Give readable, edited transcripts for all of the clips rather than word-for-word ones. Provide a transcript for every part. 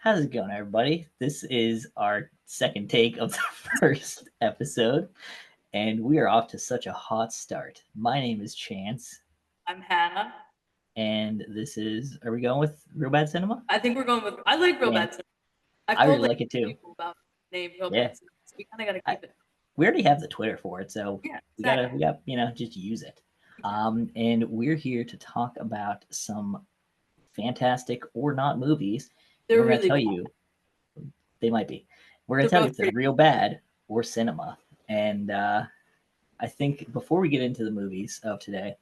How's it going, everybody? This is our second take of the first episode, and we are off to such a hot start. My name is Chance, I'm Hannah. and this is. Are we going with Real Bad Cinema? I think we're going with. I like Real Yeah, Bad Cinema. I've I told really like like it too. people about name Real Yeah, Bad Cinema, so we kind of got to I, keep it. we already have the Twitter for it, so Yeah, we gotta, exactly. we got, just use it. And we're here to talk about some fantastic or not movies, and They're we're gonna really tell bad. you they might be. We're gonna They're tell you both if they're pretty. real bad or cinema, and I think before we get into the movies of today,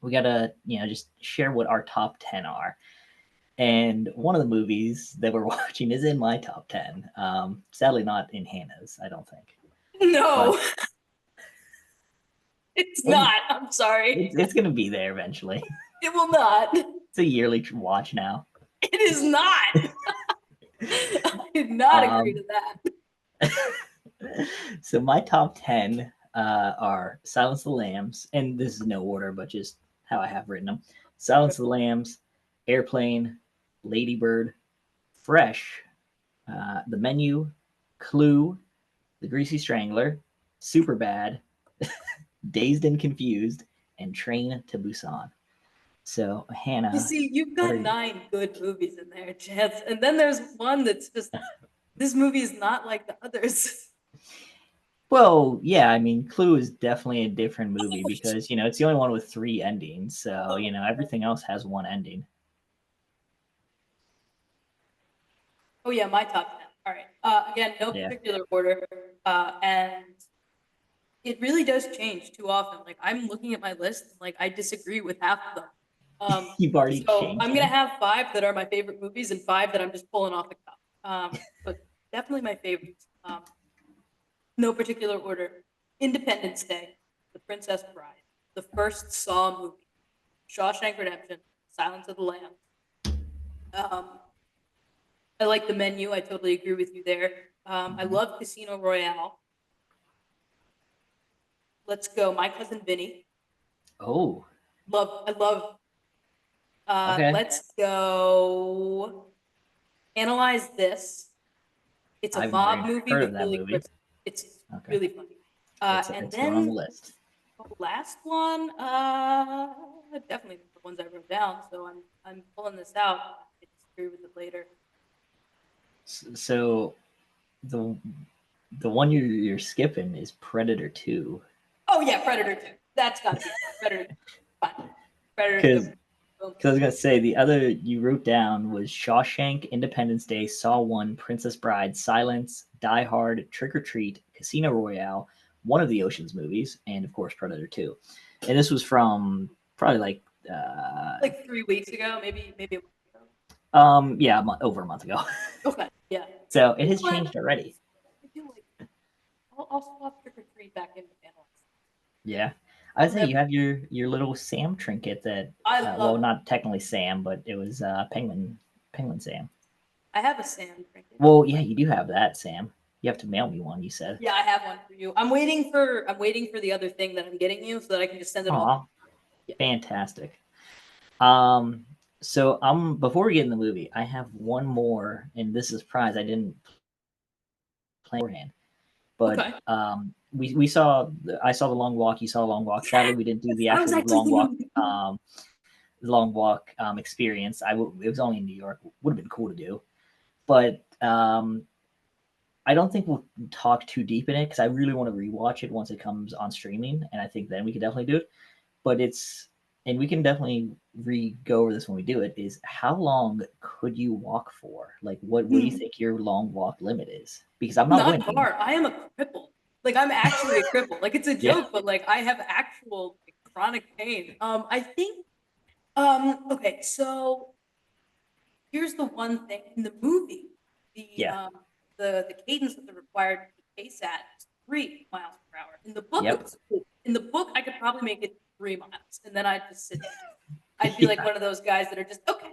we gotta just share what our top 10 are. And one of the movies that we're watching is in my top 10. Sadly, not in Hannah's, I don't think. But No, it's well, not. I'm sorry. it's gonna be there eventually. It will not. It's a yearly watch now. It is not. I did not agree Um, to that. so my top 10 are Silence of the Lambs, and this is no order, but just how I have written them. Silence of the Lambs, Airplane, Ladybird, Fresh, The Menu, Clue, The Greasy Strangler, Superbad, Dazed and Confused, and Train to Busan. So, You Hannah, see, you've what are got you? 9 good movies in there, Chance, and then there's one that's just this movie is not like the others. Well, yeah, I mean, Clue is definitely a different movie because, it's the only one with three endings. So, Oh, everything else has one ending. oh yeah, my top 10. All right. Again, no Yeah. particular order. And it really does change too often. Like I'm looking at my list, and, like I disagree with half of them. You've already So I'm changed gonna them. have 5 that are my favorite movies and 5 that I'm just pulling off the cuff. But definitely my favorites. No particular order. Independence Day, The Princess Bride, the first Saw movie, Shawshank Redemption, Silence of the Lambs. Um, I like The Menu. I totally agree with you there. I Mhm. love Casino Royale. Let's go. My Cousin Vinny. Oh, I love. okay. Let's go. Analyze This. It's a I've mob movie heard with of that Billy movie. Crystal. It's Okay. really funny. And It's going on the then list. the last one, definitely the ones I wrote down. So I'm pulling this out. I disagree with it later. So the the one you're skipping is Predator 2. Oh yeah, Predator 2. That's got to be Predator 2. Fine. Predator 2. Because Boom. I was gonna say the other you wrote down was Shawshank, Independence Day, Saw One, Princess Bride, Silence, Die Hard, Trick or Treat, Casino Royale, one of the Ocean's movies, and of course Predator 2. And this was from probably like Like 3 weeks ago, maybe a month ago. yeah, over a month ago. Okay, yeah. So it You know has what? changed already. I do like. I'll swap Trick or Treat back into analyze. Yeah. I I'll would say never. you have your little Sam trinket that I well, love. not technically Sam, but it was Penguin Sam. I have a Sam trinket. Well, yeah, you do have that, Sam. You have to mail me one, you said. Yeah, I have one for you. I'm waiting for the other thing that I'm getting you so that I can just send it off. Aw, Yeah. fantastic. Um, so before we get in the movie, I have one more, and this is prize I didn't plan beforehand. But Okay. we saw I saw the Long Walk, you saw the Long Walk. Sadly, we didn't do the I was actual actually thinking. Long Walk experience. It was only in New York. Would have been cool to do, but I don't think we'll talk too deep in it because I really want to rewatch it once it comes on streaming, and I think then we could definitely do it. But and we can definitely go over this when we do it. Is how long could you walk for? Like, what do you think your long walk limit is? Because I'm not Not winning. far. I am a cripple. Like I'm actually a cripple. Like it's a Yeah. joke, but like I have actual like, chronic pain. I think. Okay, so here's the one thing in the movie, the Yeah. um, the cadence that they're required to pace at is 3 miles per hour. In the book, it Yep. was cool. In the book, I could probably make it 3 miles, and then I'd just sit down. I'd be like Yeah. one of those guys that are just okay.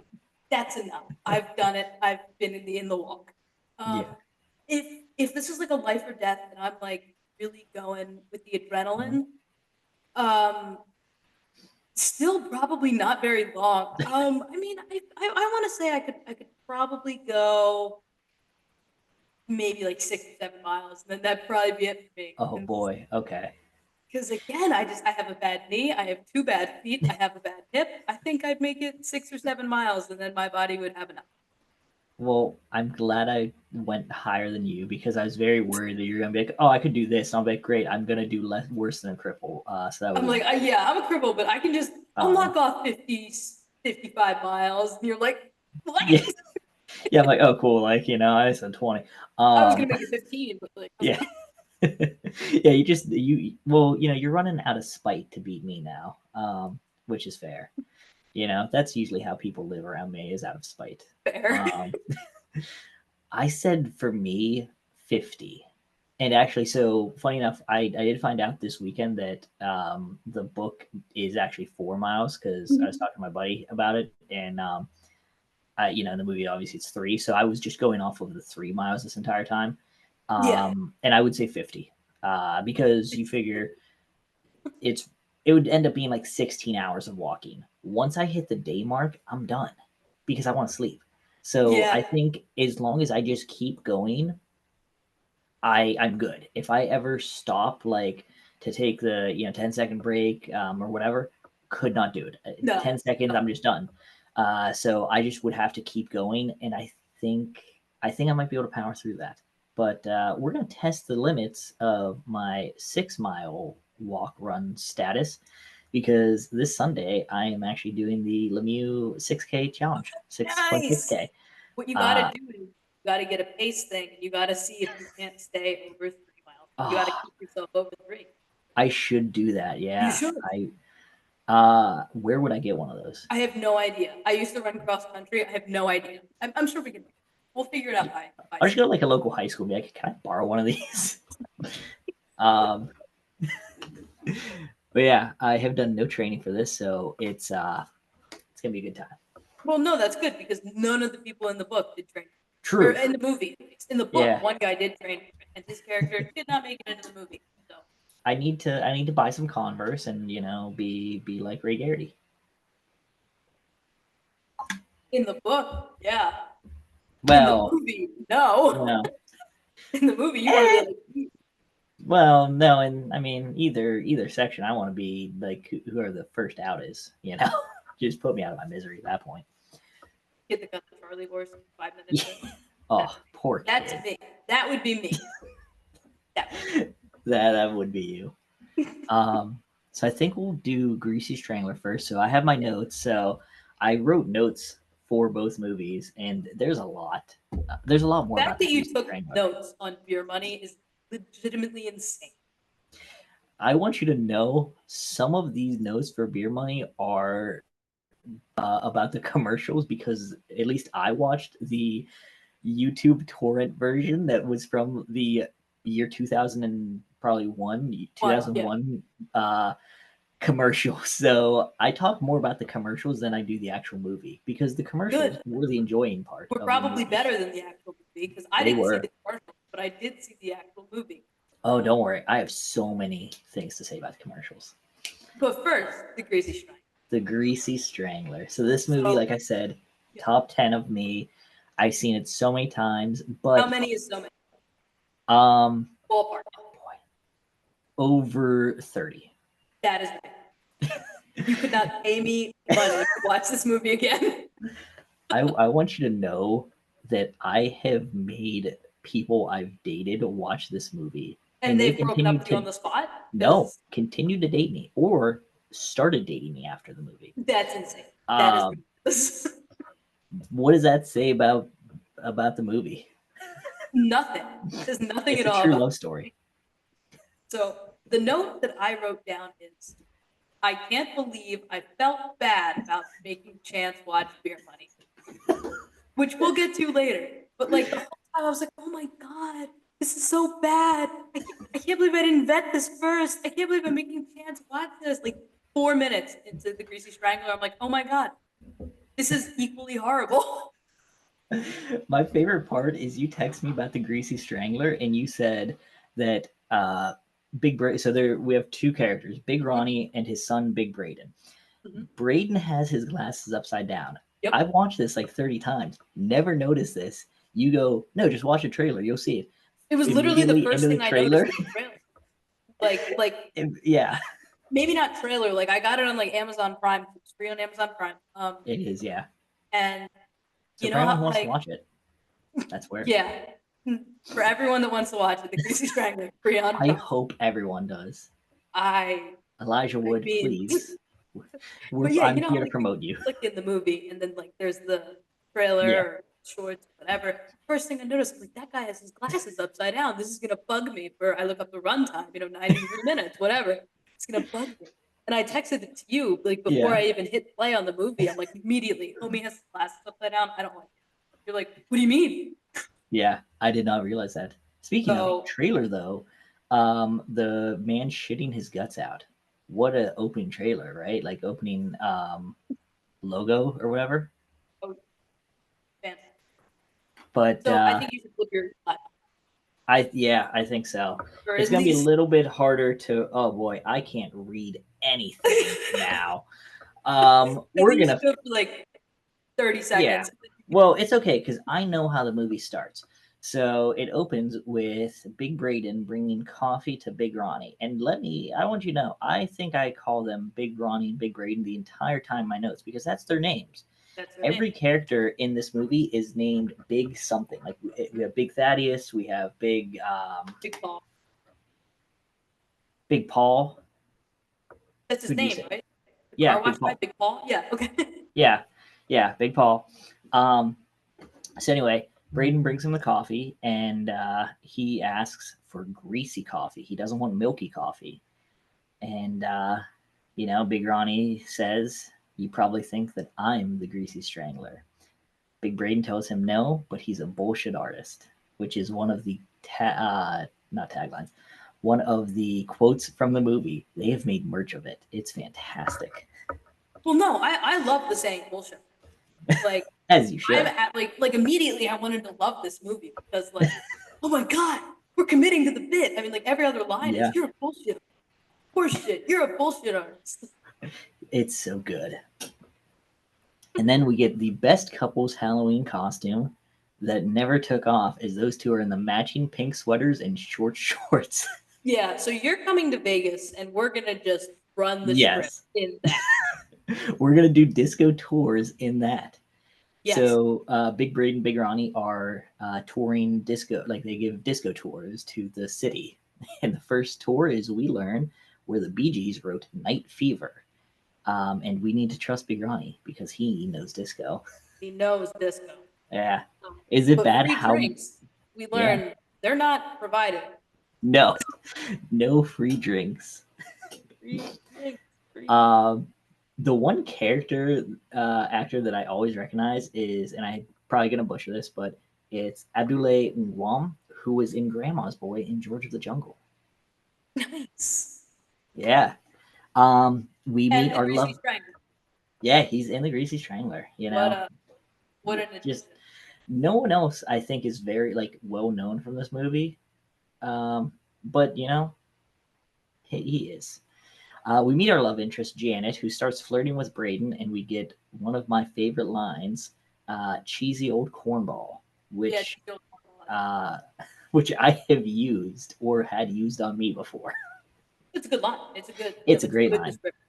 That's enough. I've done it. I've been in the walk. Um, Yeah. if this is like a life or death, and I'm like really going with the Mhm. adrenaline, um, still probably not very long. I mean, I want to say I could probably go maybe like 6 or 7 miles, and then that'd probably be it for me. Oh boy. Okay. Because again, I have a bad knee, I have 2 bad feet, I have a bad hip. I think I'd make it 6 or 7 miles, and then my body would have enough. Well, I'm glad I went higher than you because I was very worried that you're gonna be like, oh, I could do this. And I'll be like, great, I'm gonna do less worse than a cripple. So that I'm was like, yeah, I'm a cripple, but I can just, I'll um knock off 50, 55 miles. And you're like, what? yeah, yeah. I'm like, oh, cool. Like I said 20. I was gonna Um, make it 15, but like, I was yeah, like, yeah. You well, you're running out of spite to beat me now, which is fair. That's usually how people live around me is out of spite. fair. Um, I said for me 50. And actually, so funny enough, I did find out this weekend that the book is actually 4 miles because I was talking to my buddy about it. And, in the movie, obviously it's 3. So I was just going off of the 3 miles this entire time. Yeah, And I would say 50 because you figure it would end up being like 16 hours of walking. Once I hit the day mark, I'm done because I want to sleep. So I yeah, think as long as I just keep going, I'm good. If I ever stop like to take the 10-second break or whatever, could not do it. no, 10 seconds, no. I'm just done. So I just would have to keep going, and I think I might be able to power through that. But we're gonna test the limits of my 6 mile walk run status because this Sunday I am actually doing the Lemieux 6K challenge, Nice. 6.6K. What you got to Uh, do is you got to get a pace thing. You got to see if you can't stay over 3 miles. You got to oh, keep yourself over 3. I should do that. You Yeah, should. where would I get one of those? I have no idea. I used to run cross country. I have no idea. I'm sure we can. We'll figure it out by I'll just Sunday. go to like a local high school and be like, can I borrow one of these? um, but yeah, I have done no training for this, so it's gonna be a good time. Well, no, that's good because none of the people in the book did train, or True. in the movie. At least. In the book, Yeah, one guy did train, and his character did not make it into the movie. So I need to buy some Converse and be like Ray Garrity. in the book, yeah. In the Well, movie, no. no. In the movie, you want to be Eh, like, well, no, and I mean either section, I want to be like whoever the first out is. Just put me out of my misery at that point. get the gun to Charlie horse 5 minutes Yeah. in. That's Oh, me. poor That's kid. me. That would be me. That would be That would be you. So I think we'll do Greasy Strangler first. So I have my notes. So I wrote notes for both movies, and there's a lot. There's a lot more The about fact the that you Greasy took Strangler. notes on Beer Money is legitimately insane. I want you to know some of these notes for Beer Money are about the commercials because at least I watched the YouTube torrent version that was from the year 2000 and probably Yeah. 2001 commercial. So I talk more about the commercials than I do the actual movie because the commercials Good. were the enjoying part We're of the probably movie. better than the actual movie because I They didn't see were. the commercial, but I did see the actual movie. Oh, don't worry. I have so many things to say about the commercials. But first, the Greasy Strangler. The Greasy Strangler. So this movie, So, like I said, yeah. top 10 of me. I've seen it so many times, How but many is so many? um Ballpark. boy, over 30. That is right. You could not pay me money to watch this movie again. I want you to know that I have made people I've dated watch this movie And and they they've broken up continued with you on to the spot? no, Because continued to date me or started dating me after the movie. that's insane. That is Um, ridiculous. what does that say about the movie? Nothing. Says nothing It's at a all true about love it. story. So the note that I wrote down is I can't believe I felt bad about making Chance watch Beer Money, which we'll get to later. But like the whole time I was like, oh my God, this is so bad. I can't believe I didn't vet this first. I can't believe I'm making Chance watch this. Like 4 minutes into the Greasy Strangler, I'm like, oh my God, this is equally horrible. My favorite part is you text me about the Greasy Strangler and you said that Big Bra- so there we have two characters, Big Ronnie and his son Big Braden. Mhm. Braden has his glasses upside down. Yep. I've watched this like 30 times. Never noticed this. You go, no, just watch a trailer. You'll see it. It was literally the Immediately first into the thing I noticed trailer. in the trailer. Like Yeah, maybe not trailer. Like I got it on like Amazon Prime. It's free on Amazon Prime. it is. Yeah. And So you for know anyone how who wants to like watch it, that's where. yeah, for everyone that wants to watch it, the Greasy Strangler free on I Prime. hope everyone does. I Elijah I Wood, mean, please. but yeah, you I'm know, here to like you promote you. click in the movie, and then like there's the trailer Yeah. or shorts, whatever. First thing I noticed, I'm like, that guy has his glasses upside down. This is gonna bug me. For I look up the runtime, 93 minutes, whatever. It's gonna bug me. And I texted it to you like before Yeah. I even hit play on the movie. I'm like, immediately, homie has his glasses upside down. I don't like it. You're like, what do you mean? Yeah. I did not realize that. Speaking of So trailer, though, the man shitting his guts out. What a opening trailer, right? Like opening logo or whatever. oh, fantastic. But So I think you should flip your I think so. or It's at gonna be a least little bit harder to. Oh boy, I can't read anything now. at We're least gonna. do it for like 30 Yeah. seconds. Well, it's okay because I know how the movie starts. So it opens with Big Braden bringing coffee to Big Ronnie. And I want you to know, I think I call them Big Ronnie and Big Braden the entire time in my notes because that's their names. That's their name. Every character in this movie is named Big something. Like we have Big Thaddeus, we have Big Paul. Big Paul. That's his Who'd you name, say? right? The Yeah, car Big wash guy, Paul. Big Paul. Yeah. Okay. Yeah, yeah, Big Paul. Um, So anyway, Braden brings him the coffee, and he asks for greasy coffee. He doesn't want milky coffee. And Big Ronnie says, "You probably think that I'm the Greasy Strangler." Big Braden tells him no, but he's a bullshit artist, which is one of the not taglines, one of the quotes from the movie. They have made merch of it. It's fantastic, Well, no, I love the saying bullshit. Like as you I'm should. at like immediately I wanted to love this movie because like, oh my god, we're committing to the bit. I mean, like every other line is Yeah, you're a bullshit, horseshit. You're a bullshit artist. it's so good. And then we get the best couple's Halloween costume that never took off, as those two are in the matching pink sweaters and short shorts. Yeah. So you're coming to Vegas, and we're gonna just run the script Yes, in that. we're gonna do disco tours in that. Yes. So Big Braid and Big Ronnie are touring disco, like they give disco tours to the city. And the first tour is we learn where the Bee Gees wrote "Night Fever," and we need to trust Big Ronnie because he knows disco. He knows disco. Yeah, is it But bad free how? drinks, we Yeah, learn they're not provided. no, no free drinks. Free drinks, free. Um, the one character actor that I always recognize is, and I'm probably gonna butcher this, but it's Abdoulaye Ngwam, who was in Grandma's Boy in George of the Jungle. Nice. Yeah. We And meet the our Greasy love. Strangler. Yeah, he's in the Greasy Strangler. What a what an Just addition. no one else I think is very like well known from this movie. But he is. We meet our love interest, Janet, who starts flirting with Braden, and we get one of my favorite lines, cheesy old cornball, Yeah, which uh, which I have used or had used on me before. it's a good line. It's a It's a great good line. description.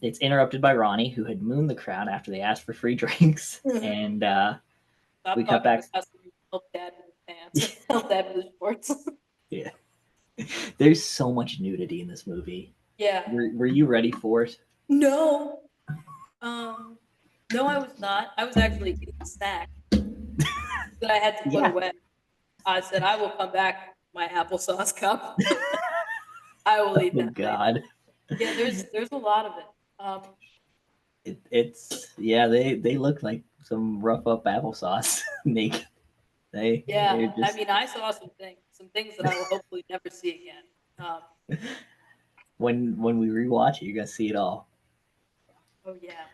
It's interrupted by Ronnie, who had mooned the crowd after they asked for free drinks, and we Stop cut talking to back. this customer. Help dad with his pants. Help dad with his shorts. Yeah, there's so much nudity in this movie. Yeah. Were you ready for it? No. Um. No, I was not. I was actually eating a snack that I had to put Yeah. away. I said I will come back with my applesauce cup. I will eat Oh that later. God. Yeah, there's a lot of it. It's yeah. They look like some rough up applesauce naked. They're Yeah, I just mean, I saw some things that I will hopefully never see again. when we rewatch it, you're gonna see it all. Oh yeah,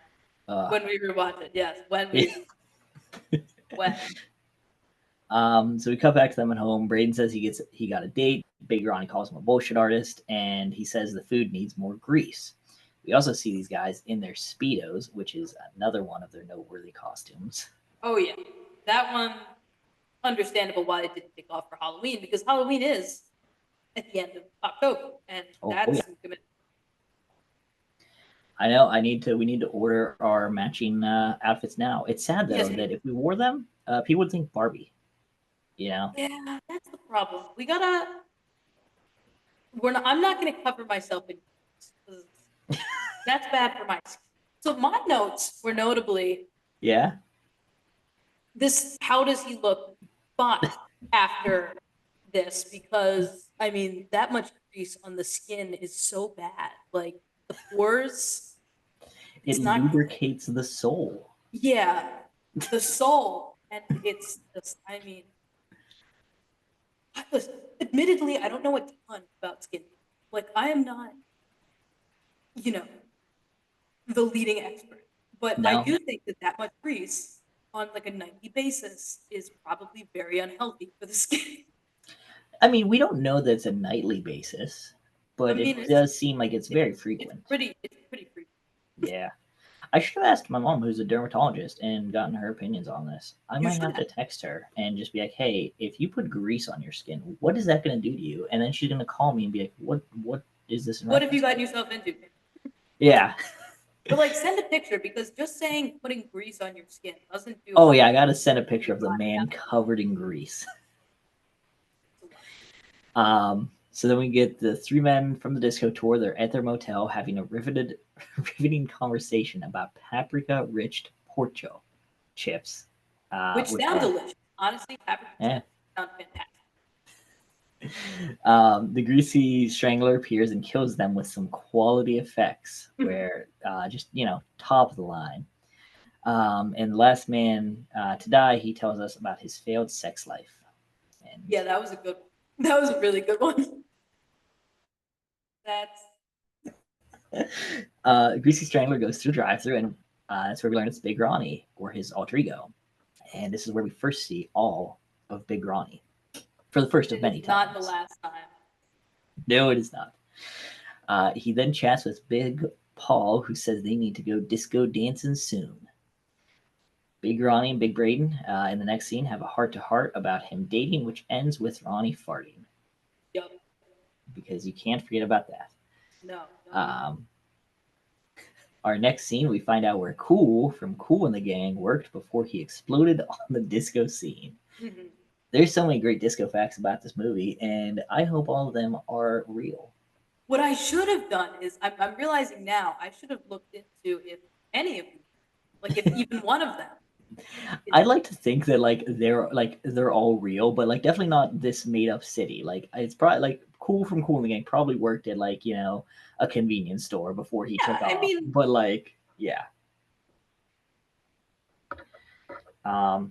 Uh, when we rewatch it, yes, when. so we cut back to them at home. Braden says he got a date. Big Ronnie calls him a bullshit artist, and he says the food needs more grease. We also see these guys in their Speedos, which is another one of their noteworthy costumes. Oh yeah, that one understandable why it didn't take off for Halloween because Halloween is at the end of October, and Oh yeah. that's some commitment. I know. We need to order our matching outfits now. It's sad though Yes, that if we wore them, people would think Barbie. You know. yeah, that's the problem. We gotta. We're not. I'm not gonna cover myself in because that's bad for my skin. So my notes were notably Yeah. this. How does he look? Fine after this because I mean that much grease on the skin is so bad. Like the pores, It it's not good. lubricates the soul. Yeah, the soul, and it's just. I mean, listen, admittedly, I don't know a ton about skin. Like I am not, you know, the leading expert, but I No, do think that that much grease on like a nightly basis is probably very unhealthy for the skin. I mean we don't know that it's a nightly basis, I but it mean, does seem like it's very it's frequent. pretty frequent. Yeah. I should have asked my mom, who's a dermatologist, and gotten her opinions on this. I You might should have to have. text her and just be like, "Hey, if you put grease on your skin, what is that going to do to you?" And then she's going to call me and be like, "What is this in What have you reference to?" gotten yourself into? Yeah. But like, send a picture because just saying putting grease on your skin doesn't do Oh much. yeah, I got to send a picture of the man covered in grease. So then we get the three men from the disco tour. They're at their motel having a riveting conversation about paprika-rich porcho chips, Which which sound are delicious. Honestly, paprika yeah. chips sound fantastic. The Greasy Strangler appears and kills them with some quality effects, where just top of the line. And the last man to die, he tells us about his failed sex life. And Yeah, that was a good one. That was a really good one. That's Greasy Strangler goes through the drive-through, and that's where we learn it's Big Ronnie, or his alter ego. And this is where we first see all of Big Ronnie for the first of it is many not the times. last time. No, it is not. He then chats with Big Paul, who says they need to go disco dancing soon. Big Ronnie and Big Braden in the next scene have a heart to heart about him dating, which ends with Ronnie farting, Yup. because you can't forget about that. No, no, you Um, our next scene, we find out where Cool from Cool and the Gang worked before he exploded on the disco scene. Mhm. There's so many great disco facts about this movie, and I hope all of them are real. What I should have done is I'm realizing now I should have looked into if any of them, like if even one of them is. I'd like to think that they're all real, but like definitely not this made up city. Like it's probably like Cool from Cool and the Gang probably worked at like a convenience store before he Yeah, took I off. mean, But like yeah.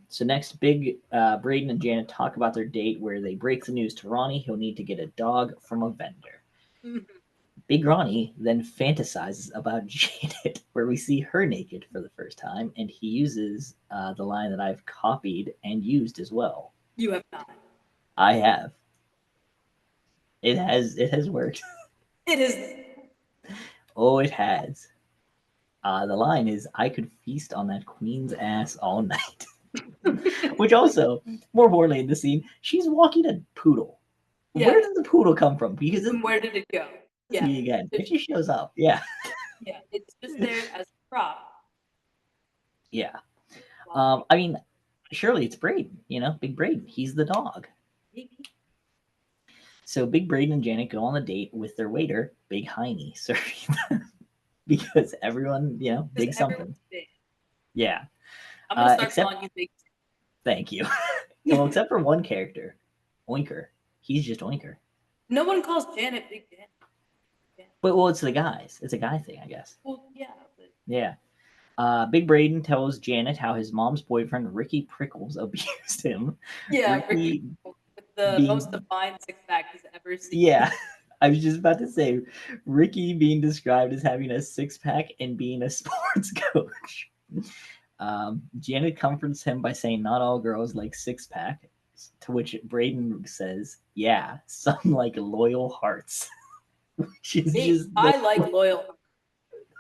So next, Big Braden and Janet talk about their date where they break the news to Ronnie he'll need to get a dog from a vendor. mhm. Big Ronnie then fantasizes about Janet, where we see her naked for the first time, and he uses the line that I've copied and used as well. You have not. I have. It has worked. It is. Oh, it has. The line is, "I could feast on that queen's ass all night." Which also, more importantly in the scene, she's walking a poodle. Where Yes. does the poodle come from? Because And where did it go? Yeah. again, It, it just shows up. Yeah, yeah. It's just there as a prop. yeah. Well, I mean, surely it's Braden. Big Braden. He's the dog. maybe So Big Braden and Janet go on a date with their waiter, Big Heine, serving them because everyone, because big everyone's something. big. Yeah. I'm gonna start Except, calling you big. thank you. Well, except for one character, Oinker. He's just Oinker. No one calls Janet Big Janet. Yeah. But well, it's the guys. It's a guy thing, I guess. Well, yeah, but Yeah. Big Braden tells Janet how his mom's boyfriend Ricky Prickles abused him. yeah, Ricky Ricky with the most being defined six pack he's ever seen. yeah, I was just about to say Ricky being described as having a six pack and being a sports coach. Janet comforts him by saying not all girls like six pack, to which Braden says, "Yeah, some like loyal hearts," which is Hey, just I like loyal.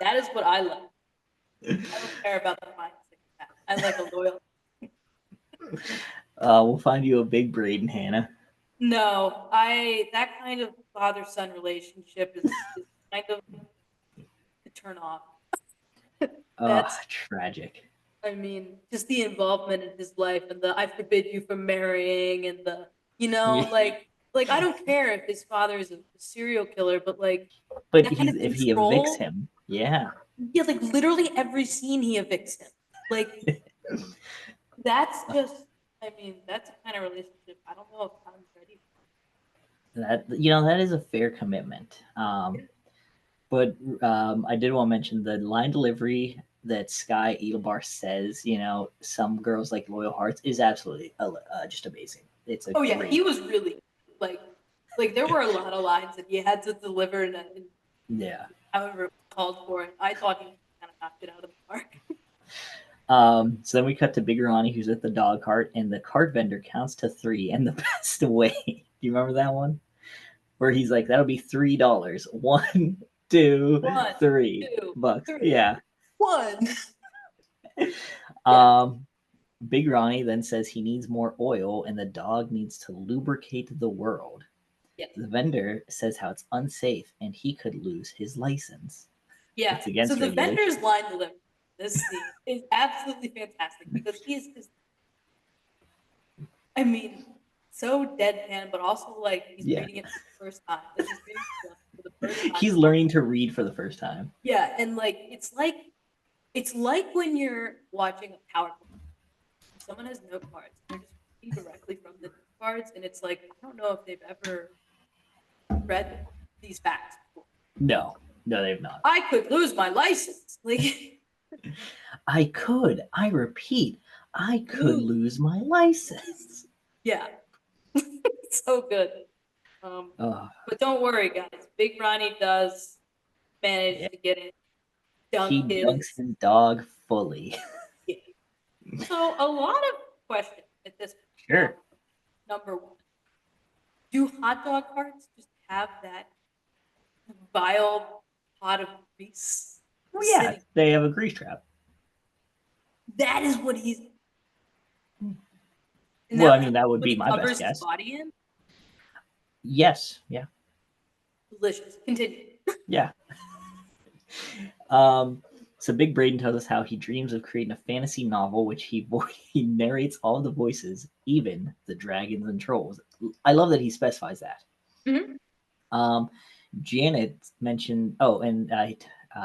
That is what I like. I don't care about the fine thing. I like a loyal. We'll find you a big Braden, Hannah. No, that kind of father son relationship is kind of a turn off. Oh, That's tragic. I mean, just the involvement in his life and the I forbid you from marrying and the Yeah. like I don't care if his father is a serial killer, but like But that kind of if he evicts control. him, yeah. Yeah, like literally every scene he evicts him. Like that's just I mean, that's a kind of relationship. I don't know if I'm ready That that is a fair commitment. for it. But I did want to mention the line delivery that Sky Edelbar says. Some girls like loyal hearts is absolutely just amazing. It's a Oh yeah, great, he was really like there were a lot of lines that he had to deliver in yeah. however it was called for it. I thought he kind of knocked it out of the park. So then we cut to Big Ronnie, who's at the dog cart, and the cart vendor counts to three and the best way. Do you remember that one? Where he's like, that'll be $3. One, two, One, two, $3. three, Yeah. one. Yeah, Um, Big Ronnie then says he needs more oil and the dog needs to lubricate the world. yeah, The vendor says how it's unsafe and he could lose his license. yeah. It's So against the vendor's regulation. line delivery in this scene is absolutely fantastic because he is just, I mean, so deadpan, but also like he's Yeah. reading it for the first time. Like he's reading stuff for the first time. He's learning to read for the first time. Yeah, and like it's like when you're watching a PowerPoint. Someone has note cards. They're just reading directly from the note cards, and it's like I don't know if they've ever read these facts before. No, no, they've not. I could lose my license. Like, I repeat, I could lose. lose my license. Yeah, so good. Oh, But don't worry, guys. Big Ronnie does manage yeah. to get it, He dunk dunks his. his dog fully. Yeah. So a lot of questions at this point. Sure. Number one, do hot dog carts just have that vile pot of grease Well, yeah, sitting? they have a grease trap. That is what he's. And Well, I that's mean, that would what be he my best covers his guess. body in. Yes. Yeah. Delicious. Continue. Yeah. Um, so Big Braden tells us how he dreams of creating a fantasy novel, which he narrates all the voices, even the dragons and trolls. I love that he specifies that. Mhm. Um, Janet mentioned, and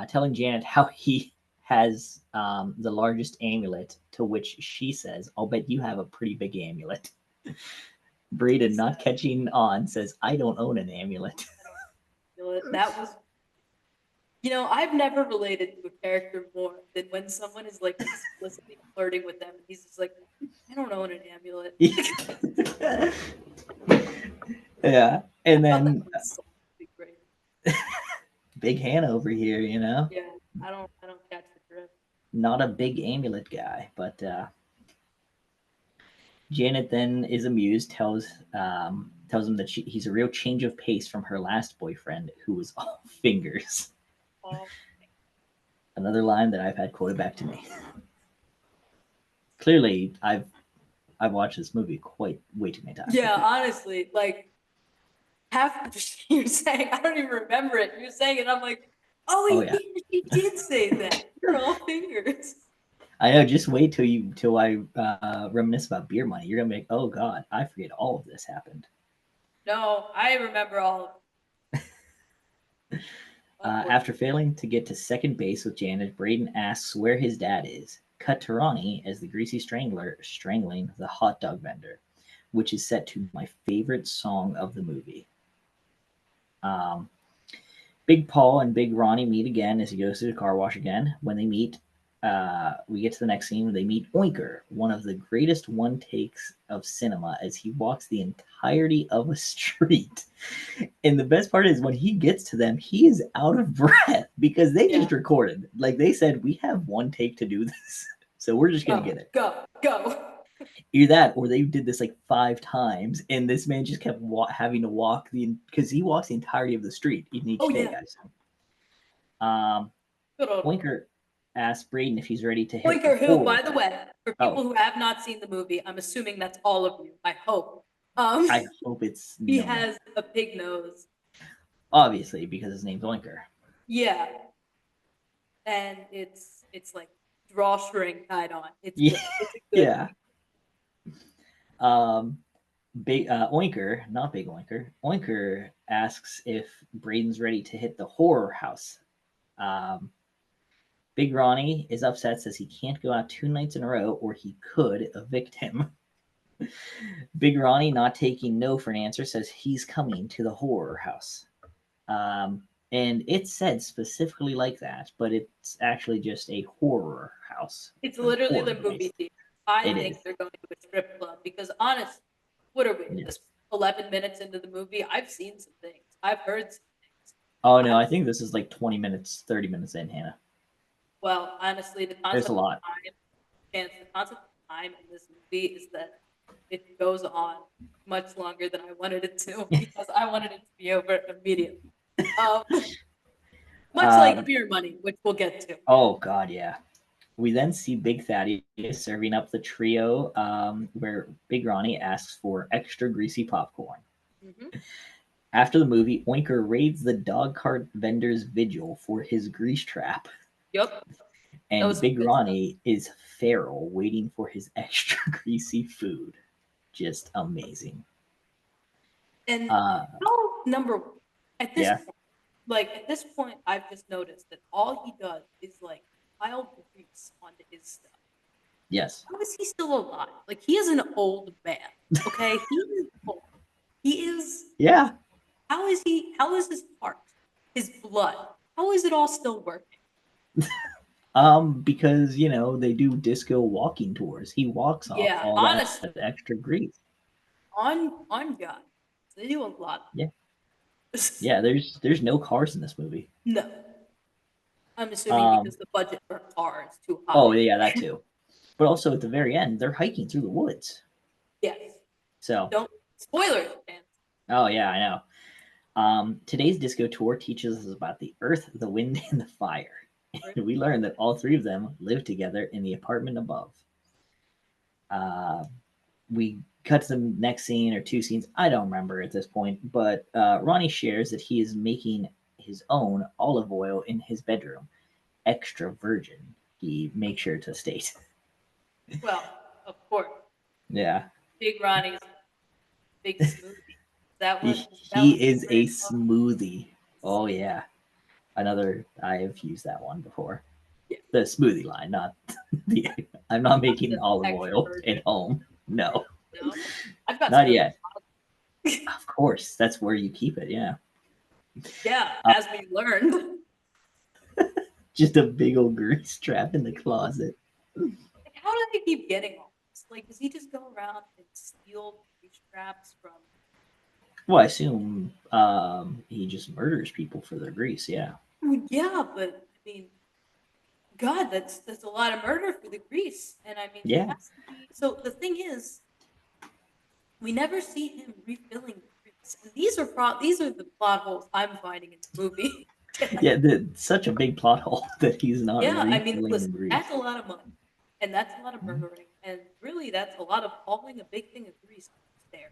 telling Janet how he has the largest amulet, to which she says, "I'll bet you have a pretty big amulet." Braden, not catching on, says, "I don't own an amulet." I don't feel it. That was, I've never related to a character more than when someone is like explicitly flirting with them and he's just like, I don't own an amulet. Yeah, I and thought that then was so great. Big Hannah over here, Yeah, I don't catch the drift. not a big amulet guy, but Janet then is amused, tells him that he's a real change of pace from her last boyfriend, who was all fingers. Oh, Another line that I've had quoted back to me. Clearly, I've watched this movie quite way too many times. yeah, honestly, like half of the shit you're saying, I don't even remember it. You're saying it, I'm like, Oh oh, yeah, he did say that. You're all fingers. I know. Just wait till I reminisce about beer money. You're gonna be like, oh god, I forget all of this happened. No, I remember all of it. After Unfortunately. failing to get to second base with Janet, Braden asks where his dad is. Cut to Ronnie as the Greasy Strangler strangling the hot dog vendor, which is set to my favorite song of the movie. Um, Big Paul and Big Ronnie meet again as he goes to the car wash again. When they meet, we get to the next scene where they meet Oinker, one of the greatest one takes of cinema, as he walks the entirety of a street. And the best part is when he gets to them, he is out of breath because they Yeah. just recorded. Like they said, we have one take to do this. So we're just gonna Go, get it. go. Either that, or they did this like 5 times, and this man just kept having to walk because he walks the entirety of the street in each Oh take. yeah. I assume. Um, Good old Oinker asks Braden if he's ready to hit the Oinker, who, horror. by the way, for Oh, people who have not seen the movie, I'm assuming that's all of you. I hope. I hope it's He no one. has a pig nose. Obviously, because his name's Oinker. Yeah, and it's like drawstring tied on. It's Yeah. good. It's a good Yeah. Um, Big Oinker, not Big Oinker. Oinker asks if Braden's ready to hit the horror house. Um, Big Ronnie is upset, says he can't go out 2 nights in a row, or he could evict him. Big Ronnie, not taking no for an answer, says he's coming to the horror house. Um, and it's said specifically like that, but it's actually just a horror house. It's literally Horror the movie based. theater. I It think is. they're going to a strip club because honest, what are we? Yeah. This 11 minutes into the movie, I've seen some things. I've heard some things. Oh no, I've I think this is like 20 minutes, 30 minutes in, Hannah. well, honestly, the There's a concept of lot. time, chance, the concept of time in this movie is that it goes on much longer than I wanted it to because I wanted it to be over immediately. Um, much like Um, Beer Money, which we'll get to. oh god, yeah. We then see Big Thaddeus serving up the trio, where Big Ronnie asks for extra greasy popcorn. Mm-hmm. After the movie, Oinker raids the dog cart vendor's vigil for his grease trap, Yep, that and was some Big good stuff. Ronnie is feral, waiting for his extra greasy food. Just amazing. And Uh, how number one, at this yeah, point, like at this point, I've just noticed that all he does is like pile grease onto his stuff. yes, How is he still alive? Like he is an old man. Okay, he is old. He is. yeah. How is he? How is his heart? His blood? How is it all still working? Because they do disco walking tours. He walks off Yeah, all that honest extra grease. on God, they do a lot. Yeah, yeah. There's no cars in this movie. No, I'm assuming Um, because the budget for a car is too oh high. yeah, that too. But also at the very end, they're hiking through the woods. Yes. So, Don't spoilers, man. oh yeah, I know. Today's disco tour teaches us about the earth, the wind, and the fire. And we learn that all three of them live together in the apartment above. Uh, we cut to the next scene or two scenes. I don't remember at this point, but Ronnie shares that he is making his own olive oil in his bedroom, extra virgin. He makes sure to state. Well, of course, Yeah, Big Ronnie's big smoothie. That he what the is a phrase was? smoothie. Oh yeah, another. I have used that one before. Yeah, The smoothie line, not the. I'm not not making the olive extra oil virgin. at home. No, No, I've got some not in yet. the Of course, that's where you keep it. Yeah, yeah, uh, as we learned. just a big old grease trap in the closet. Like, how do they keep getting all this? Like, does he just go around and steal these traps from? Well, I assume he just murders people for their grease. Yeah, Well, yeah, but I mean, God, that's a lot of murder for the grease, and I mean, he yeah, has to be. So the thing is, we never see him refilling the grease, and these are the plot holes I'm finding in the movie. yeah. Such a big plot hole that he's not Yeah, I mean, refilling the listen, grease. that's a lot of money, and that's a lot of murdering, and really, that's a lot of hauling a big thing of grease there.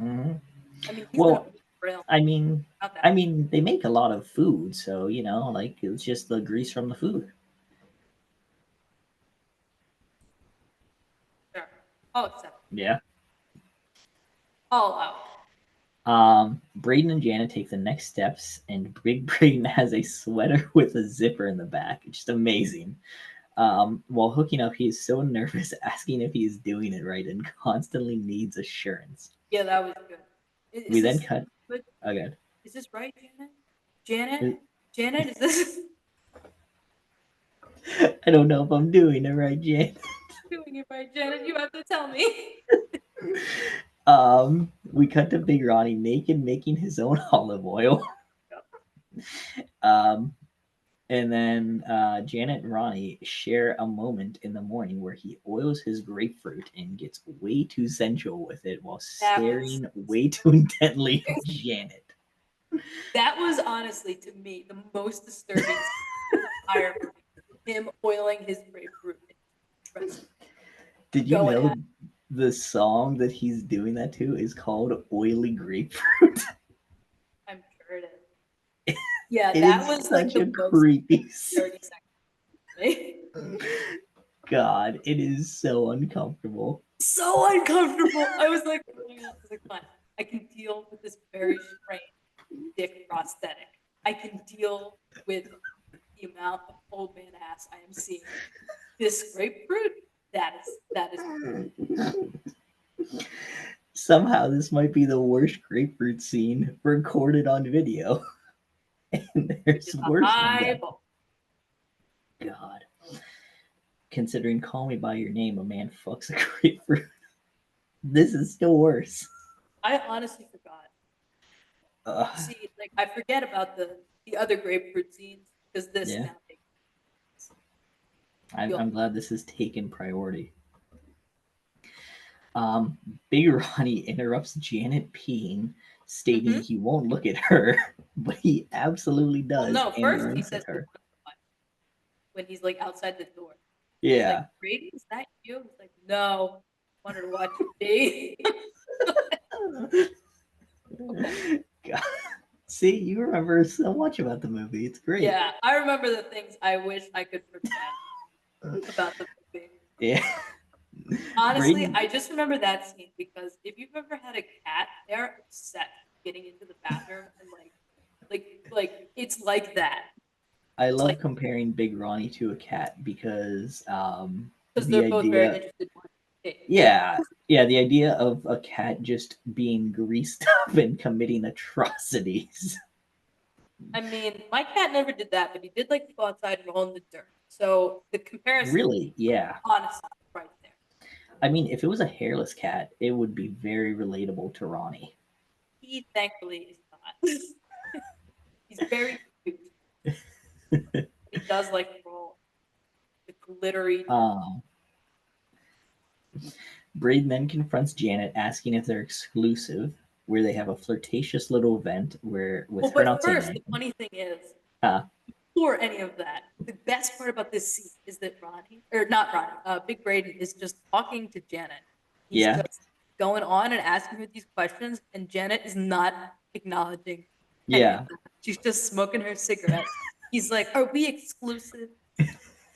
Mm-hmm. I mean, he's gonna Well, be frail. I mean, Not that I mean, they make a lot of food, so like it's just the grease from the food. sure. I'll accept. Yeah. All out. Braden and Janet take the next steps, and Big Braden has a sweater with a zipper in the back. Just amazing. While hooking up, he is so nervous, asking if he is doing it right, and constantly needs assurance. Yeah, that was good. We Is then this cut. good? Okay. Is this right, Janet? Janet? I Janet, is this don't know if I'm doing it right, Jan. doing it right, Janet? You have to tell me. We cut to Big Ronnie naked, making his own olive oil. Um, And then Janet and Ronnie share a moment in the morning where he oils his grapefruit and gets way too sensual with it while That was staring way too intently at Janet. that was honestly to me the most disturbing. entire movie. Him oiling his grapefruit. Did you Go know ahead. the song that he's doing that to is called Oily Grapefruit? I'm sure it is. Yeah, It that is was like such a the most creepy 30 seconds. God, it is so uncomfortable. So uncomfortable. I was like, oh my God. I was like, fine. I can deal with this very strange dick prosthetic. I can deal with the amount of old man ass I am seeing. This grapefruit, that is Somehow, this might be the worst grapefruit scene recorded on video. And which there's is a worse than high that. ball. God. Considering Call Me By Your Name, a man fucks a grapefruit. This is still worse. I honestly forgot. Uh, See, like I forget about the other grapefruit scenes because this yeah, now makes me I'm feel glad this has taken priority. Um, Big Ronnie interrupts Janet peeing, stating mm-hmm. he won't look at her, but he absolutely Well, does no, and first he winks says at to her. one when he's like outside the door. He's like, Yeah. Brady, is that you? He's like, no, I wanted to watch you pee. Okay. God. See, you remember so much about the movie. It's great. Yeah, I remember the things I wish I could forget about the movie. Yeah. Honestly, Braden, I just remember that scene because if you've ever had a cat, they're obsessed getting into the bathroom and like it's like that. I It's love like comparing Big Ronnie to a cat because because the they're both very idea, interested in it. yeah, yeah, the idea of a cat just being greased up and committing atrocities. I mean, my cat never did that, but he did like to go outside and roll in the dirt. So the comparison, Really? Yeah. honestly, right there. I mean, if it was a hairless cat, it would be very relatable to Ronnie. He thankfully is not. He's very cute. He does like to roll the glittery dirt. Um, Braden then confronts Janet, asking if they're exclusive, where they have a flirtatious little event where with Well, her but not saying first, the anything. funny thing is, Uh, before any of that, the best part about this scene is that Ronnie, or not Ronnie, Big Braden is just talking to Janet. He's yeah, just going on and asking her these questions, and Janet is not acknowledging any of yeah. that. She's just smoking her cigarette. He's like, "Are we exclusive?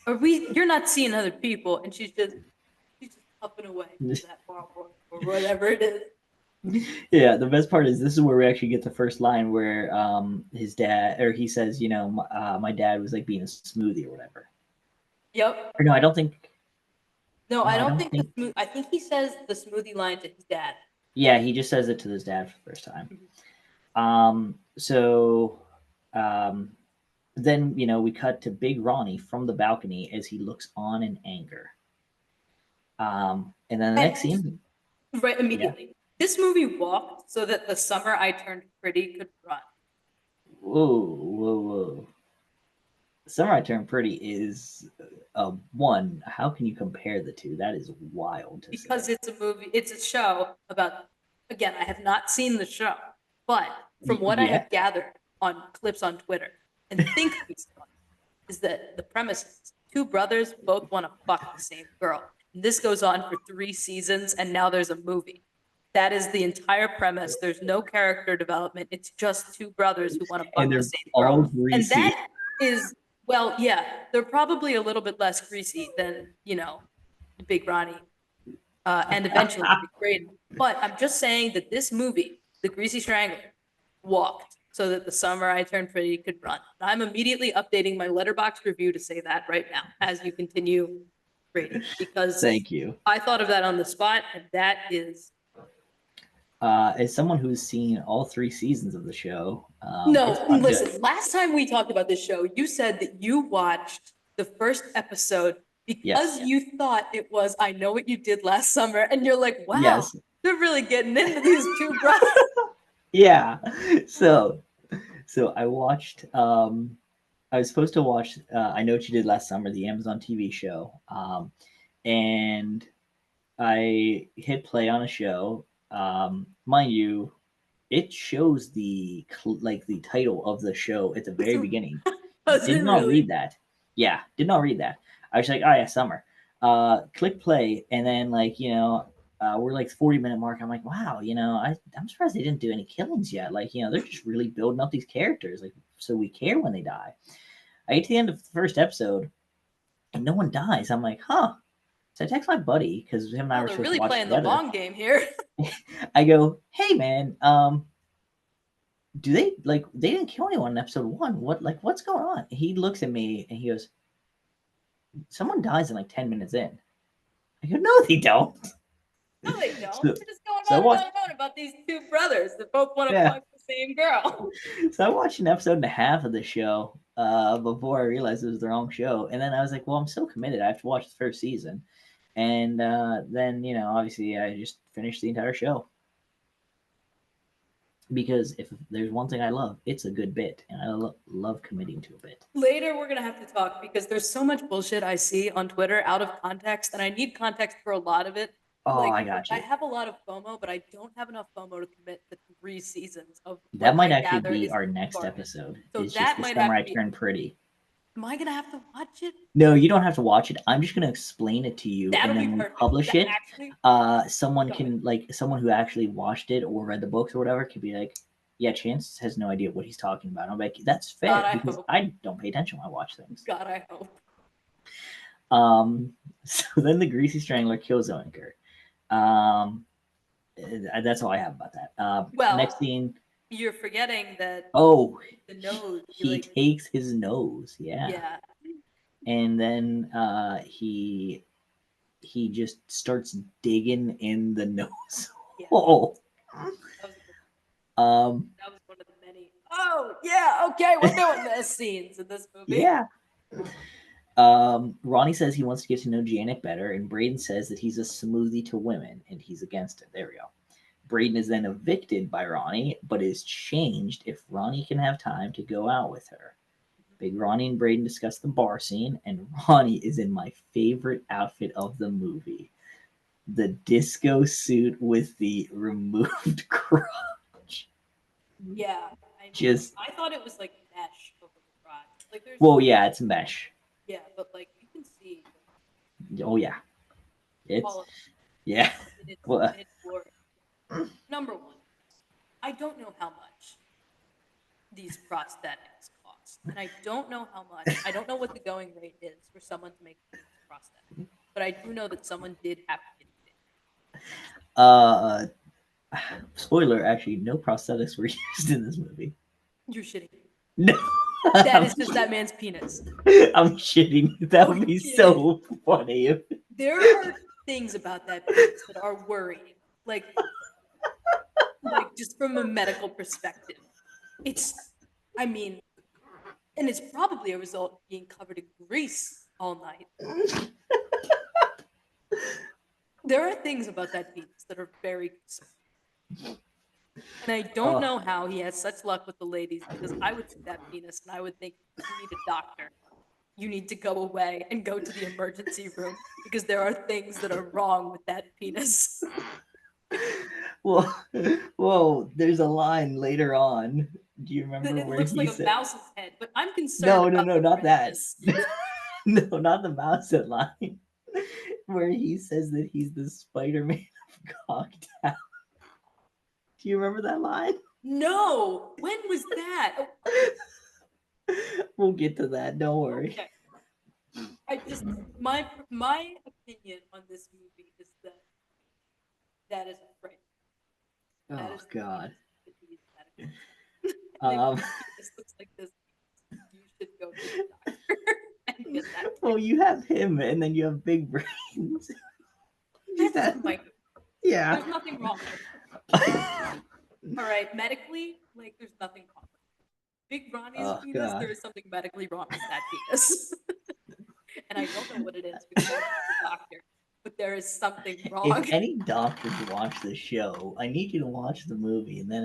Are we? You're not seeing other people," and she's just puffing away that Marlboro or whatever it is. Yeah, the best part is this is where we actually get the first line where his dad or he says, my dad was like being a smoothie or whatever. Yep. Or no, I don't think. No, No, I I don't don't think the think. smooth. I think he says the smoothie line to his dad. Yeah, he just says it to his dad for the first time. So um, then we cut to Big Ronnie from the balcony as he looks on in anger. And then the next And scene, right yeah. immediately. This movie walked so that the summer I turned pretty could run. Whoa, whoa, whoa. Summer I Turned Pretty is one. How can you compare the two? That is wild to Because say. it's a movie, it's a show about, again, I have not seen the show, but from what I Yeah, have gathered on clips on Twitter and think based on is that the premise is two brothers both want to fuck the same girl. And this goes on for 3 seasons, and now there's a movie. That is the entire premise. There's no character development. It's just two brothers who want to and fuck the they're same all girl. And greasy. that is, well, yeah, they're probably a little bit less greasy than, Big Ronnie and eventually Big Braden. But I'm just saying that this movie, The Greasy Strangler, walked so that the summer I turned pretty could run. I'm immediately updating my letterbox review to say that right now as you continue rating because Thank you. I thought of that on the spot, and that is As someone who's seen all 3 seasons of the show, it's no. not good. Listen, last time we talked about this show, you said that you watched the first episode because Yes, you thought it was I Know What You Did Last Summer, and you're like, wow, yes, they're really getting into these two brothers. yeah. So, so I watched. I was supposed to watch. I Know What You Did Last Summer, the Amazon TV show, and I hit play on a show. Mind you, it shows the like the title of the show at the very beginning. Did Doesn't not really. read that. Yeah, did not read that. I was like, oh yeah, summer. Click play, and then like we're like 40-minute mark. I'm like, wow, I'm surprised they didn't do any killings yet. Like they're just really building up these characters, like so we care when they die. I get to the end of the first episode, and no one dies. I'm like, huh. So I text my buddy because him and I Oh, were they're supposed to really watch playing the together. long game here. I go, hey man, do they like they didn't kill anyone in episode one? What's going on? He looks at me and he goes, someone dies in like 10 minutes in. I go, no, they don't. No, they don't. So, They're just going so I on and watched, on and on about these two brothers that both want to yeah. fuck the same girl. So I watched an episode and a half of the show before I realized it was the wrong show, and then I was like, well, I'm so committed. I have to watch the first season, and then obviously I just finished the entire show because if there's one thing I love, it's a good bit, and I love committing to a bit. Later, we're gonna have to talk because there's so much bullshit I see on Twitter out of context, and I need context for a lot of it. Oh, Like, I got I you. have a lot of FOMO, but I don't have enough FOMO to commit to 3 seasons of That what might I actually gather be is our next garbage. episode. So It's just that the might summer have I to be. turned pretty. Am I gonna have to watch it? No, you don't have to watch it. I'm just gonna explain it to you, and That'll be then when we perfect. publish That it, actually, someone go ahead. can like someone who actually watched it or read the books or whatever could be like, yeah, Chance has no idea what he's talking about. I'm like, that's God, fair I because hope. I don't pay attention when I watch things. God, I hope. So then the Greasy Strangler kills Oinker. Um, that's all I have about that. Next Well, scene. you're forgetting that Oh, the nose. You he like, takes his nose. Yeah, yeah, and then he just starts digging in the nose yeah. hole. That was a good. Um, That was one of the many. Oh yeah, okay, we're doing this scenes in this movie. yeah. Ronnie says he wants to get to know Janet better, and Braden says that he's a smoothie to women, and he's against it. There we go. Braden is then evicted by Ronnie, but is changed if Ronnie can have time to go out with her. Big Ronnie and Braden discuss the bar scene, and Ronnie is in my favorite outfit of the movie, the disco suit with the removed crotch. Yeah, I mean, Just I thought it was like mesh over the crotch. Like there's well, yeah, it's mesh. yeah, but like you can see Oh yeah, it's all of yeah. it Well, in its glory. Number one, I don't know how much these prosthetics cost, and I don't know how much. I don't know what the going rate is for someone to make a prosthetic, but I do know that someone did have to get it. uh, spoiler, actually, no prosthetics were used in this movie. You're shitting. No, That is just that man's penis. I'm shitting. That would be Okay. so funny. There are things about that penis that are worrying. Like just from a medical perspective. It's, I mean, and it's probably a result of being covered in grease all night. There are things about that penis that are very concerning. And I don't Oh, know how he has such luck with the ladies because I would see that penis and I would think, you need a doctor. You need to go away and go to the emergency room because there are things that are wrong with that penis. well, whoa, there's a line later on. Do you remember It where looks he like a said, mouse's head, but I'm concerned no, no, about no, the not that. redness. No, not the mouse line. Where he says that he's the Spider-Man of Cocktail. Do you remember that line? No, when was that? We'll get to that. Don't worry. Okay. I just my opinion on this movie is that that is afraid. That Oh is the God. penis that needs medical. And if Um. your penis looks like this, you should go to the doctor and get that. Well, you have him, and then you have big brains. That's just my. Yeah. There's nothing wrong with it. All right, medically, like there's nothing wrong with it. Big Ronnie's Oh penis, God. there is something medically wrong with that penis. And I don't know what it is because I'm not a doctor, but there is something If wrong. any doctors watch the show, I need you to watch the movie and then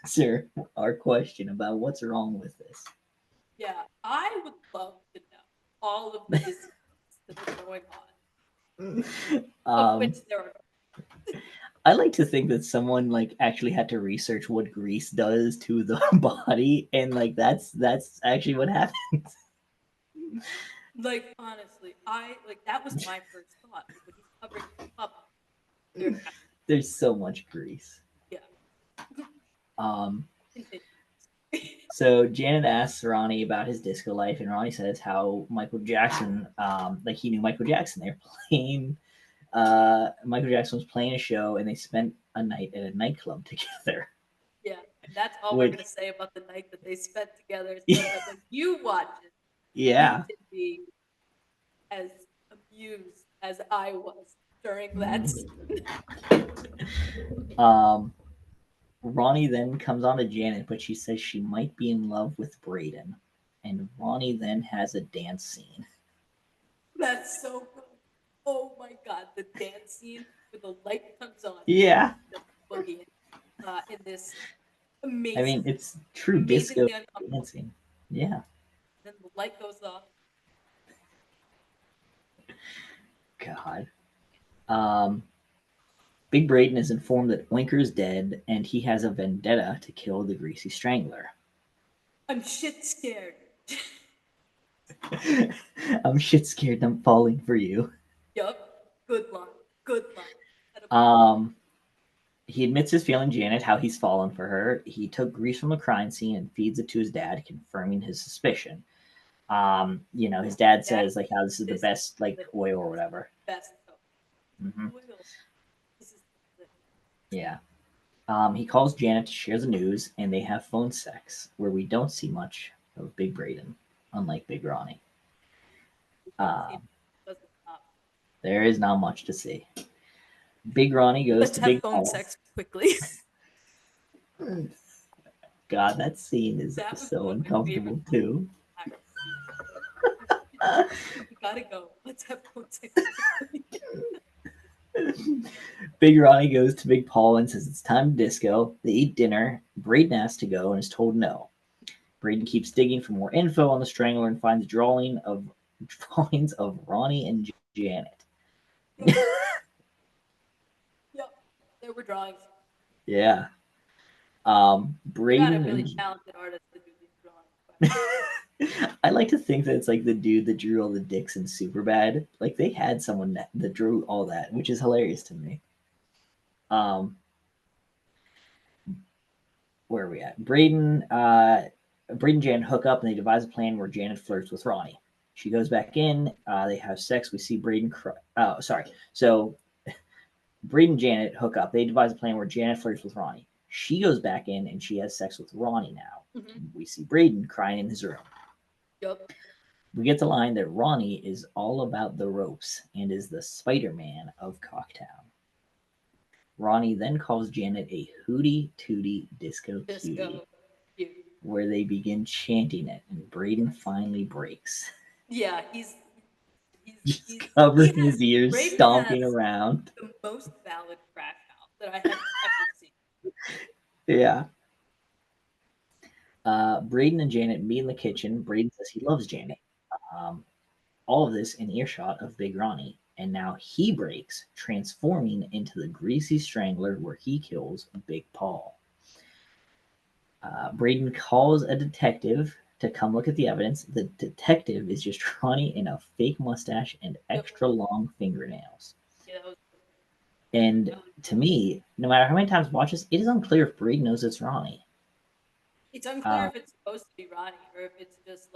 answer our question about what's wrong with this. Yeah, I would love to know all of the diseases that are going on, of which Um, there are. I like to think that someone like actually had to research what grease does to the body, and like that's actually what happens. Like honestly, I like that was my first thought. Like when he's covering up, there has to There's so much grease. be, yeah. Um, Continue. so Janet asks Ronnie about his disco life, and Ronnie says how Michael Jackson, like he knew Michael Jackson. They're playing, Michael Jackson was playing a show, and they spent a night at a nightclub together. Yeah, and that's all we're Which, gonna say about the night that they spent together, so that when you watch it, you yeah, can be as amused as I was during that Mhm. scene. um, Ronnie then comes on to Janet, but she says she might be in love with Braden, and Ronnie then has a dance scene. That's so good. Oh my god, the dance scene where the light comes on Yeah, the boogie in this I mean amazing, it's true disco amazingly uncomfortable. dancing. Yeah, Then the light goes off. God. Um, Big Braden is informed that Winker is dead, and he has a vendetta to kill the Greasy Strangler. I'm shit scared. I'm shit scared. I'm falling for you. Yup. Good line. Good line. Um, he admits his feeling Janet, how he's fallen for her. He took grease from the crime scene and feeds it to his dad, confirming his suspicion. His dad Daddy, says like how this is the this best is like the oil or whatever. best coat. Hmm. Oil. This is the Yeah. He calls Janet to share the news, and they have phone sex, where we don't see much of Big Braden, unlike Big Ronnie. don't see Um, doesn't stop. there is not much to see. Big Ronnie goes Let's to have Big phone Paul. sex quickly. God, that scene is That was so one of my favorite uncomfortable lines too. in the entire movie. We gotta go. Let's have phone sex quickly. Big Ronnie goes to Big Paul and says it's time to disco. They eat dinner. Braden asks to go and is told no. Braden keeps digging for more info on the Strangler and finds drawings of Ronnie and Janet. Yep. Yep. There were drawings. Yeah. They got a Braden really and talented artist to do these drawings. By I like to think that it's like the dude that drew all the dicks in Superbad. Like they had someone that drew all that, which is hilarious to me. Um, where are we at? Braden and Jan hook up and they devise a plan where Janet flirts with Ronnie. She goes back in. They have sex. We see Braden cry. Oh, sorry. So Braden and Janet hook up. They devise a plan where Janet flirts with Ronnie. She goes back in and she has sex with Ronnie now. mm-hmm. We see Braden crying in his room. Yep. We get the line that Ronnie is all about the ropes and is the Spider Man of Cocktown. Ronnie then calls Janet a hootie tootie disco cutie, Disco. You. where they begin chanting it, and Braden finally breaks, Yeah, he's just he's he covering has his ears, Braden stomping has around. the most valid crash out that I have ever seen. Yeah. Braden and Janet meet in the kitchen. Braden says he loves Janet. Um, all of this in earshot of Big Ronnie. And now he breaks, transforming into the Greasy Strangler where he kills Big Paul. Braden calls a detective to come look at the evidence. The detective is just Ronnie in a fake mustache and Yep. extra long fingernails. Yeah, that was And to me, no matter how many times I watch this, it is unclear if Braden knows it's Ronnie. it's unclear Uh, if it's supposed to be Ronnie or if it's just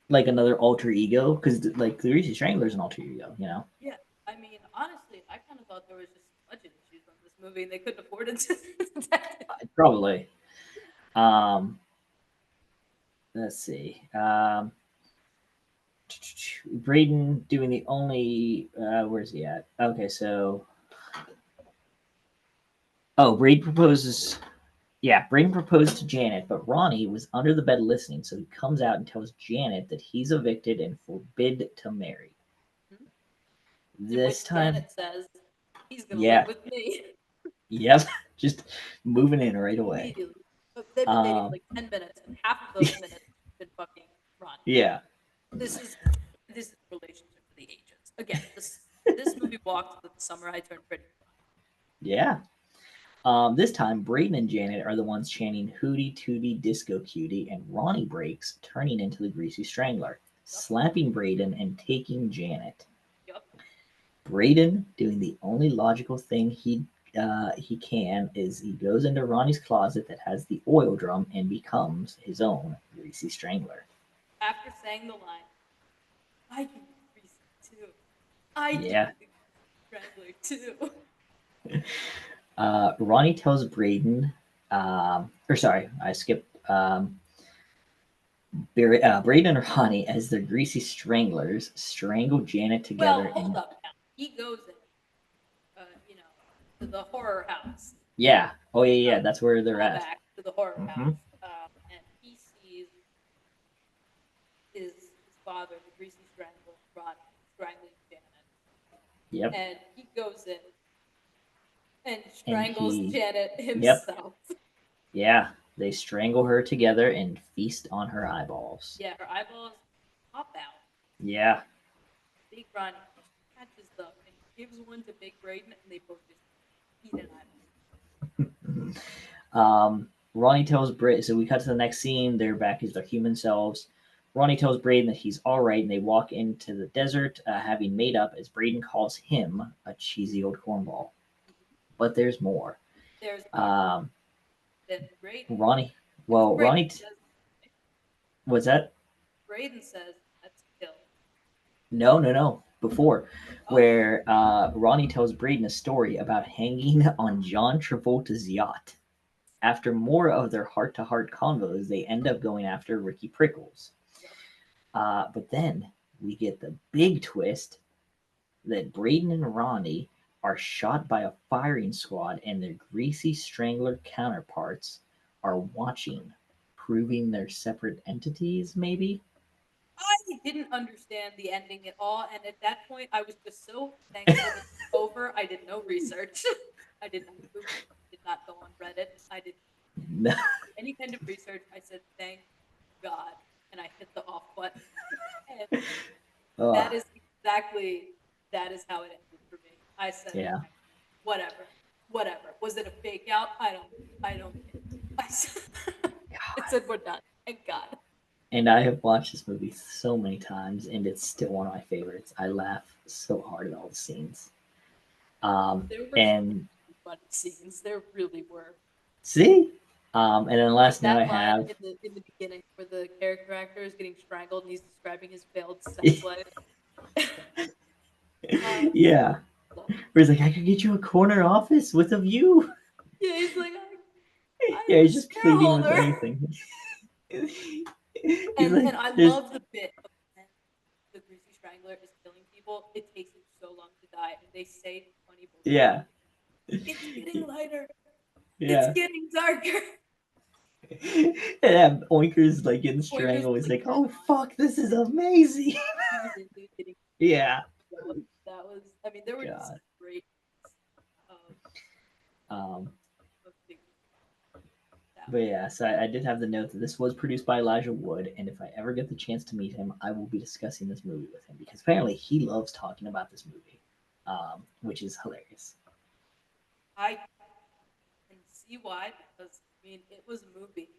like another alter ego, because like the Greasy Strangler is an alter ego, you know? yeah. I mean, honestly, I kind of thought there was just budget issues on this movie and they couldn't afford it. Probably. Um, let's see. Braden doing the only. Where's he at? Okay, so. Oh, Braden proposes. Yeah, Braden proposed to Janet, but Ronnie was under the bed listening, so he comes out and tells Janet that he's evicted and forbid to marry. In which This time, Janet says he's gonna live yeah, with me yep, just moving in right away. immediately. But they've been dating for Um, like 10 minutes, and half of those minutes have been fucking Ronnie. yeah, This is this is a relationship for the ages. Again, this movie walked the summer I turned pretty. yeah. This time, Braden and Janet are the ones chanting "Hootie Tootie Disco Cutie," and Ronnie breaks, turning into the Greasy Strangler. Yep. slapping Braden and taking Janet. Yep. Braden doing the only logical thing he can is he goes into Ronnie's closet that has the oil drum and becomes his own Greasy Strangler. After saying the line, I can be greasy too. I can Yeah. be the strangler too. Ronnie tells Braden, or sorry, I skipped. Braden and Ronnie, as their Greasy Stranglers, strangle Janet Well, together hold and up now. He goes in, you know, to the horror house. yeah, oh yeah, Uh, that's where they're at. Callback to the horror Hmm. house, and he sees his father, the greasy strangler, Ronnie, strangling Janet, Yep, and he goes in and and strangles he, Janet yep, himself. yeah, they strangle her together and feast on her eyeballs. Yeah, her eyeballs pop out. Yeah. Big Ronnie catches them and gives one to Big Braden, and they both just eat an Ronnie tells Brit. So we cut to the next scene. They're back as their human selves. Ronnie tells Braden that he's all right, and they walk into the desert, having made up as Braden calls him a cheesy old cornball. eyeball. But there's more. There's more. Um, Then Braden, Ronnie. because Well, Braden Ronnie. says, Was that? Braden says, let's kill. No, no, no. Before, Oh, where Ronnie tells Braden a story about hanging on John Travolta's yacht. After more of their heart-to-heart convos, they end up going after Ricky Prickles. yep. But then we get the big twist that Braden and Ronnie are shot by a firing squad and their Greasy Strangler counterparts are watching, proving they're separate entities, maybe? I didn't understand the ending at all, and at that point, I was just so thankful that it was over. I did no research. I did not Google. Did not go on Reddit. I did No. any kind of research. I said, "Thank God," and I hit the off button. And Ugh, that is exactly that is how it ended for me. I said, yeah, "Whatever, whatever." Was it a fake out? I don't care. I said, I God. said we're done. Thank God. And I have watched this movie so many times, and it's still one of my favorites. I laugh so hard at all the scenes. There were some And funny scenes. There really were. see, and then Like last note that I line have, in the beginning where the character actor is getting strangled and he's describing his failed sex life. yeah, Love it. where he's like, I could get you a corner office with a view. Yeah, he's like, I'm Yeah, a he's just pleading with shareholder. anything. He's And like, I there's, love the bit of when the Greasy Strangler is killing people. It takes him so long to die, and they say funny bullshit yeah, like, "It's getting lighter. It's yeah. getting darker." And Oinker's like getting Pointer's strangled. He's like, like, "Come oh on." fuck, this is amazing. He's into getting. Yeah. That was. I mean, there were just some God. great of Um, of big that but was. yeah, so I did have the note that this was produced by Elijah Wood, and if I ever get the chance to meet him, I will be discussing this movie with him because apparently he loves talking about this movie, which is hilarious. I can see why because I mean it was a movie,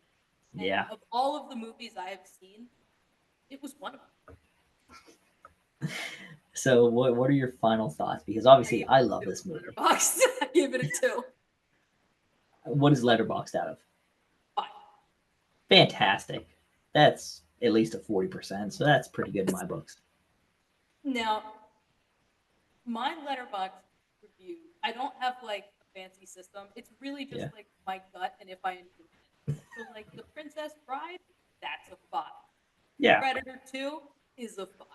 and Yeah. of all of the movies I have seen, it was one of them. So what are your final thoughts? Because I obviously gave I it love a two this movie. Letterboxd. I gave it a two. What is Letterboxd out of? Fine. Fantastic. That's at least a 40%, so that's pretty good in my books. Now my letterbox review, I don't have like a fancy system. It's really just Yeah. like my gut and if I enjoyed it. So like The Princess Bride, that's a five. Yeah. Predator 2 is a five.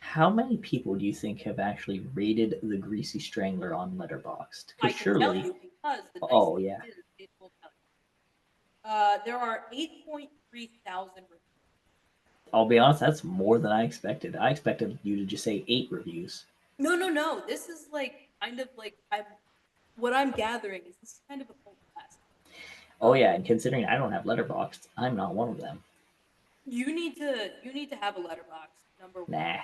How many people do you think have actually rated the Greasy Strangler on Letterboxd? I Because can tell surely, you because the nice oh thing yeah, is it will tell you. There are 8.3 thousand reviews. I'll be honest, that's more than I expected. I expected you to just say 8 reviews. No, no, no. This is like kind of like I'm what I'm gathering is this is kind of a cult classic. Oh Um, yeah, and considering I don't have Letterboxd, I'm not one of them. you need to have a letterbox. Number one, Nah,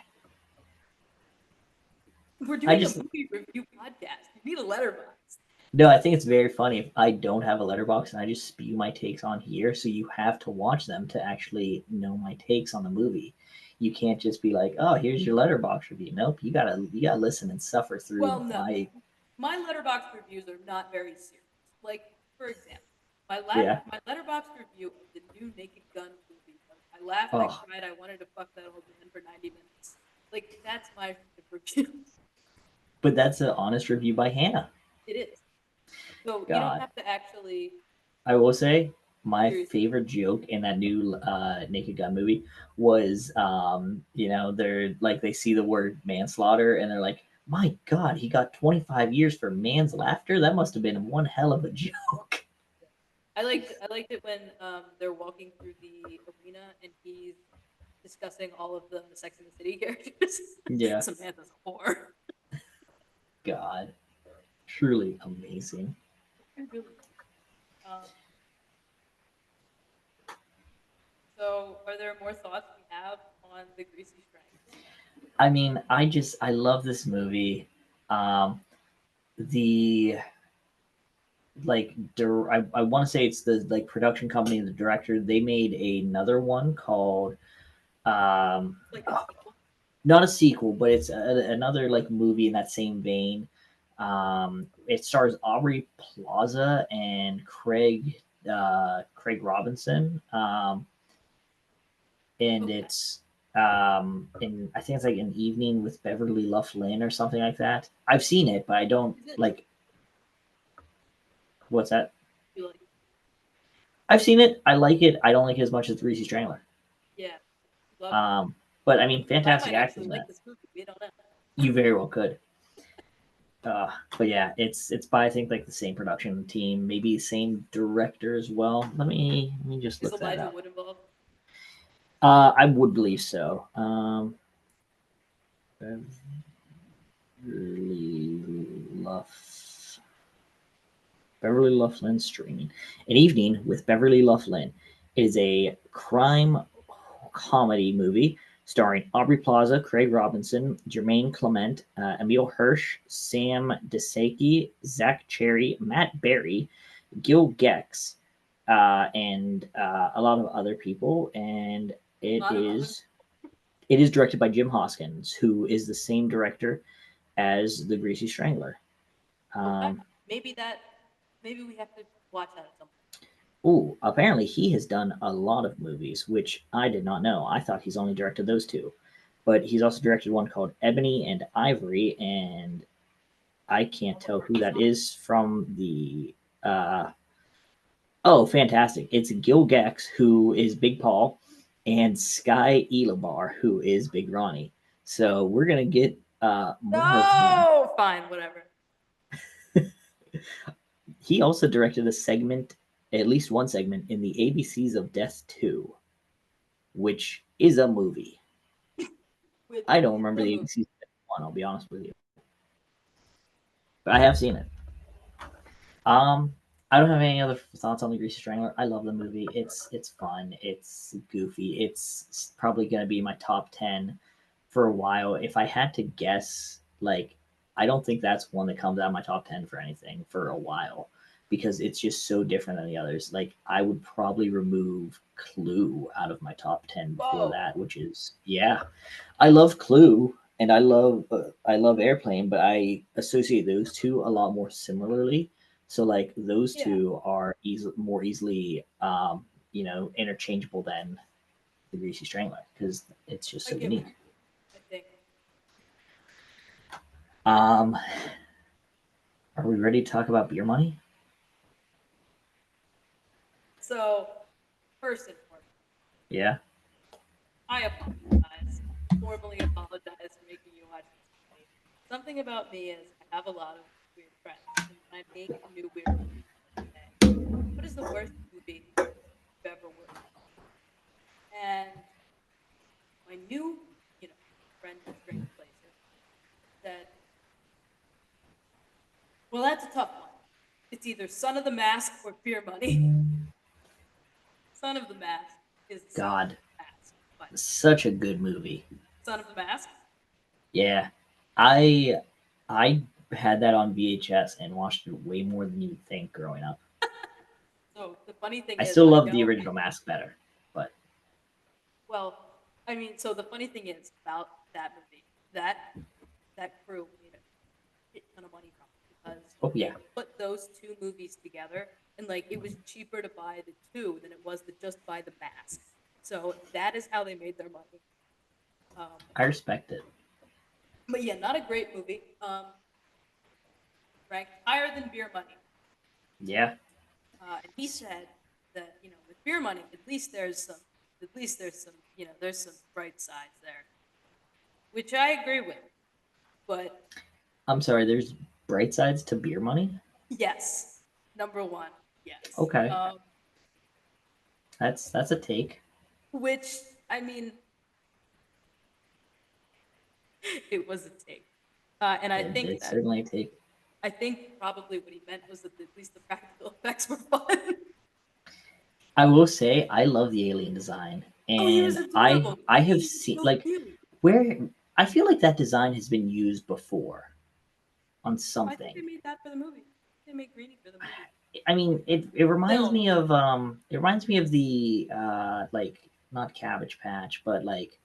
we're I doing a just movie review podcast. You need a letterbox. No, I think it's very funny if I don't have a letterbox and I just spew my takes on here. So you have to watch them to actually know my takes on the movie. You can't just be like, "Oh, here's your letterbox review." Nope, you gotta listen and suffer through Well, no, my my letterbox reviews are not very serious. Like, for example, yeah. my letterbox review of the new Naked Gun movie was I laughed, I Oh, cried, I wanted to fuck that old man for 90 minutes. Like, that's my review. but that's an honest review by Hannah. It is. So you don't God, have to actually I will say my seriously. favorite joke in that new Naked Gun movie was, they're like they see the word manslaughter and they're like, "My God, he got 25 years for man's laughter. That must have been one hell of a joke." I liked it when they're walking through the arena and he's discussing all of the Sex and the City characters. Yeah, Samantha's a whore. God, truly amazing. It really is. Um, so, are there more thoughts we have on the Greasy Strangler? I mean, I love this movie. Um, the I want to say it's the like production company, the director. They made another one called Like a sequel? not a sequel, but it's another like movie in that same vein. It stars Aubrey Plaza and Craig Robinson, and Okay. it's in I think it's like an evening with Beverly Loughlin or something like that. I've seen it, but I don't Is it? like what's that. You like? I've seen it. I like it. I don't like it as much as Greasy Strangler. Yeah, love it. Um, but I mean, I fantastic might actors actually in like that. this movie. We don't know. You very well could. But yeah, it's by I think like the same production team, maybe same director as well. Let me just Is look that Elijah up. Wood involved? I would believe so. Beverly Luff, Beverly Loughlin streaming. An Evening with Beverly Loughlin is a crime comedy movie starring Aubrey Plaza, Craig Robinson, Jermaine Clement, Emil Hirsch, Sam Desaki, Zach Cherry, Matt Berry, Gil Gex, and a lot of other people. And A it lot of other. is it is directed by Jim Hoskins, who is the same director as The Greasy Strangler. Okay. Um, Maybe that. Maybe we have to watch that at some point. Oh, apparently he has done a lot of movies, which I did not know. I thought he's only directed those two. But he's also directed one called Ebony and Ivory, and I can't Sounds like tell a who good that time. is from the. Oh, fantastic. It's Gil Gex, who is Big Paul, and Sky Elabar, who is Big Ronnie. So we're going to get more of him. No, fine, whatever. He also directed a segment, at least one segment, in the ABCs of Death 2, which is a movie. Which I don't is remember a the movie. ABC one. I'll be honest with you, but I have seen it. I don't have any other thoughts on the Greasy Strangler. I love the movie. It's fun. It's goofy. It's probably gonna be my top 10 for a while. If I had to guess, like I don't think that's one that comes out of my top 10 for anything for a while because it's just so different than the others. Like I would probably remove Clue out of my top 10 before Whoa. that, which is yeah, I love Clue and I love Airplane, but I associate those two a lot more similarly. So like those Yeah, two are more easily interchangeable than the Greasy Strangler because it's just I so get what unique. you mean. I think. Um, are we ready to talk about beer money? So, first and foremost, Yeah. I apologize. Formally apologize for making you watch this movie. Something about me is I have a lot of weird friends, and when I make new weird friends, I say, "What is the worst movie you've ever worked?" And my new, you know, friend in strange places said, "Well, that's a tough one. It's either Son of the Mask or Beer Money." Son of the Mask is Son of God, the Mask, but such a good movie. Son of the Mask. Yeah. I I had that on VHS and watched it way more than you would think growing up. So the funny thing I is, still I love the don't. original Mask better, but Well, I mean, so the funny thing is about that movie, that that crew made a shit ton of money from it because oh yeah, they put those two movies together, and like it was cheaper to buy the two than it was to just buy the mask. So that is how they made their money. Um, I respect it. but yeah, not a great movie. Ranked higher than Beer Money. Yeah, And he said that with Beer Money, at least there's some, there's some bright sides there, which I agree with. But I'm sorry. There's bright sides to Beer Money. yes, number one, yes. Okay, that's a take. Which I mean, it was a take, and It's certainly a take. I think probably what he meant was that at least the practical effects were fun. I will say I love the alien design, Oh, he was and adorable. I have Greeny, seen so like cute. where I feel like that design has been used before on I think they something. made that for the movie. They made Greeny for the movie. I mean, it reminds Film. me of the like not Cabbage Patch, but like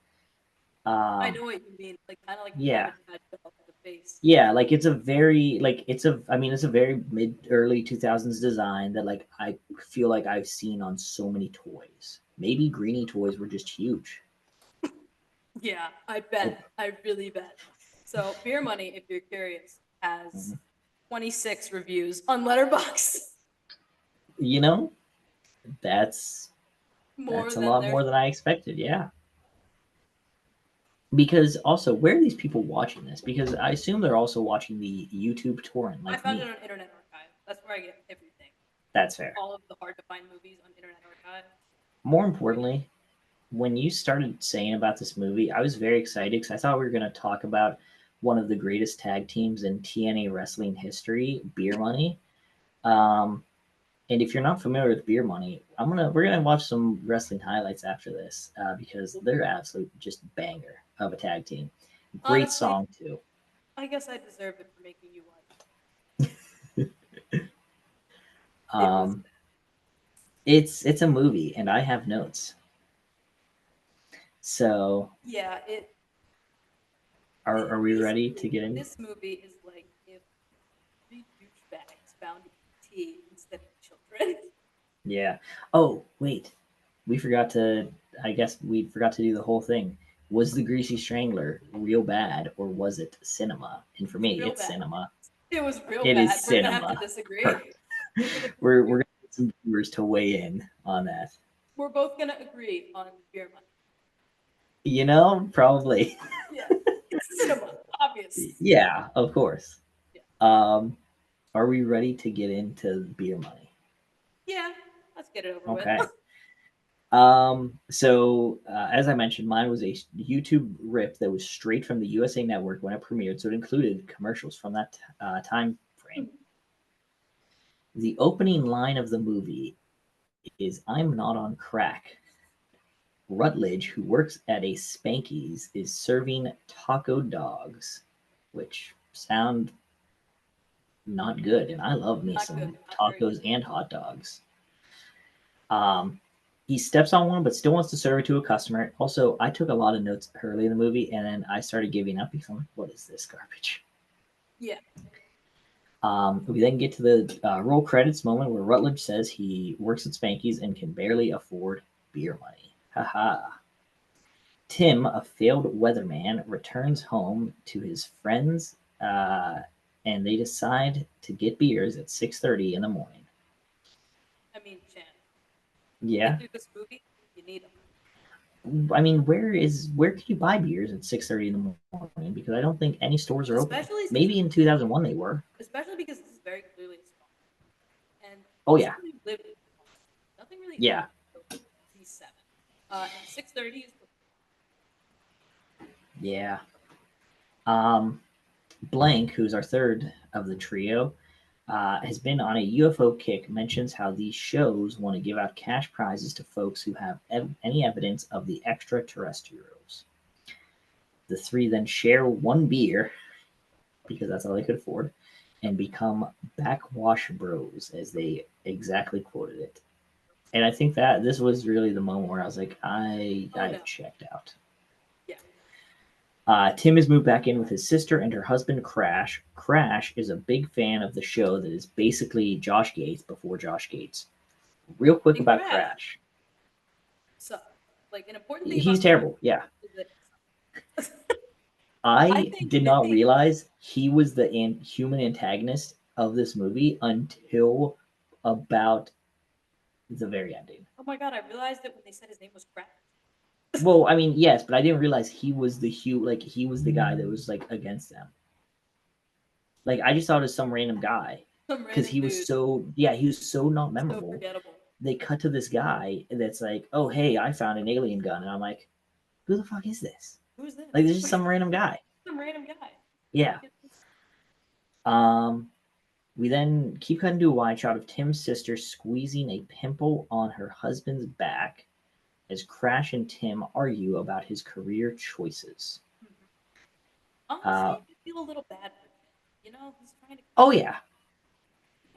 I um know what you mean. Like kind of like a yeah, cabbage patch doll with the face. yeah, like it's a very like it's a I mean it's a very mid early 2000s design that like I feel like I've seen on so many toys. Maybe Greenie toys were just huge. Yeah, I Oh, bet. I really bet. So, Beer Money, if you're curious, has mhm. 26 reviews on Letterboxd. You know, that's More that's a than lot there more should than I expected. Yeah. Because also, where are these people watching this? Because I assume they're also watching the YouTube torrent I like found it me. on Internet Archive. That's where I get everything. That's fair. All of the hard to find movies on Internet Archive. More importantly, when you started saying about this movie, I was very excited because I thought we were going to talk about one of the greatest tag teams in TNA wrestling history, Beer Money. Um, and if you're not familiar with Beer Money, we're gonna watch some wrestling highlights after this because they're absolute just banger of a tag team. Great Honestly, song too. I guess I deserve it for making you watch it. It was Um, it's a movie, and I have notes. So yeah, are we this ready to movie, get in? this movie is like if three douchebags found ET instead of children. Yeah. Oh wait, we forgot to. I guess we forgot to do the whole thing. Was the Greasy Strangler real bad or was it cinema? And for It's me, real it's bad. cinema. It was real It bad. is We're gonna have to cinema. disagree. We're gonna We're disagree. gonna get some viewers to weigh in on that. We're both gonna agree on Beer Money. Probably. Yeah, it's cinema, obvious. Yeah, of course. Yeah, Um, are we ready to get into Beer Money? yeah. Let's get it over with. Okay. As I mentioned, mine was a YouTube rip that was straight from the USA Network when it premiered, so it included commercials from that time frame. The opening line of the movie is "I'm not on crack." Rutledge, who works at a Spanky's, is serving taco dogs, which sound not good, and I love me Not good. some Not very good. tacos and hot dogs. Um, he steps on one, but still wants to serve it to a customer. Also, I took a lot of notes early in the movie, and then I started giving up because I'm like, "What is this garbage?" Yeah. We then get to the roll credits moment where Rutledge says he works at Spanky's and can barely afford beer money. Haha. Tim, a failed weatherman, returns home to his friends, and they decide to get beers at 6:30 in the morning. I mean, Chan. Get Yeah, through this movie, you need them. I mean, where can you buy beers at 6:30 in the morning? Because I don't think any stores are open. Especially since, Maybe in 2001 they were. especially because this is very clearly a small, and Oh also yeah, we live in small. Nothing really yeah, opens until C7. And 6:30 is yeah. Um, Blank, who's our third of the trio, has been on a UFO kick. Mentions how these shows want to give out cash prizes to folks who have any evidence of the extraterrestrials. The three then share one beer because that's all they could afford, and become backwash bros, as they exactly quoted it. And I think that this was really the moment where I was like, Oh no. I've checked out. Yeah. Tim has moved back in with his sister and her husband Crash. Crash is a big fan of the show that is basically Josh Gates before Josh Gates. Real quick And about Crash Crash. sucks. Like an important thing He's about Crash terrible, yeah. is that he sucks. I I think did if not they, realize he was the human antagonist of this movie until about the very ending. oh my god, I realized it when they said his name was Crash. Well, I mean, yes, but I didn't realize he was like he was the guy that was like against them. Like I just thought it was some random guy Some because random he was dude. so yeah he was so not So memorable. forgettable. They cut to this guy that's like, oh hey, I found an alien gun, and I'm like, who the fuck is this? Who's this? Like, there's just some random guy. Some random guy. Yeah. Um, we then keep cutting to a wide shot of Tim's sister squeezing a pimple on her husband's back as Crash and Tim argue about his career choices. Mhm. Honestly, Uh, I feel a little bad for Tim. You know, he's trying to oh keep yeah,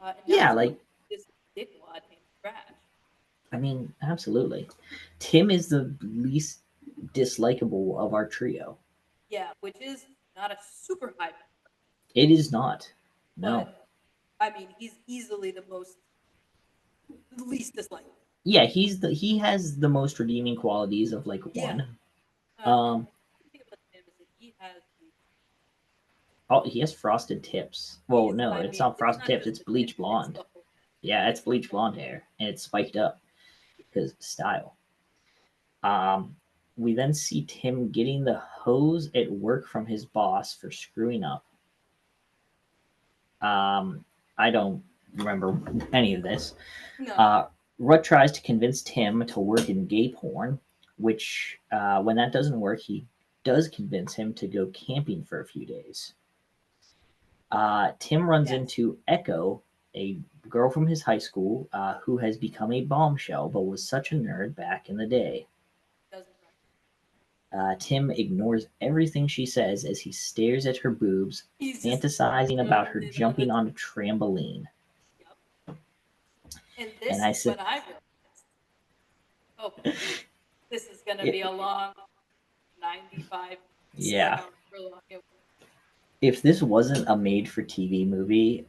and now yeah. he's Like working with this dickwad named Crash. I mean, absolutely. Tim is the least dislikable of our trio. Yeah, which is not a super high, It is not. No. but I mean, he's easily the most least disliked. Yeah, he has the most redeeming qualities of like Yeah, one. and Um, the thing about him is that he has the oh, he has frosted tips. Well, he's. no, I it's mean, not it's frosted not tips. just It's the tip; bleach it's blonde. the whole thing. Yeah, it's It's the bleach whole blonde thing. hair, and it's spiked up because style. Um, we then see Tim getting the hose at work from his boss for screwing up. I don't remember any of this. No, Uh, Rut tries to convince Tim to work in gay porn, which, when that doesn't work, he does convince him to go camping for a few days. Tim runs yes, into Echo, a girl from his high school who has become a bombshell but was such a nerd back in the day. doesn't right. Tim ignores everything she says as he stares at her boobs, He's just fantasizing about her zoning in on the jumping on a trampoline. yep. And And this I is when said, I realized, oh boy, this is gonna be it, a long 95 or yeah, however long it was. if this wasn't a made for TV movie,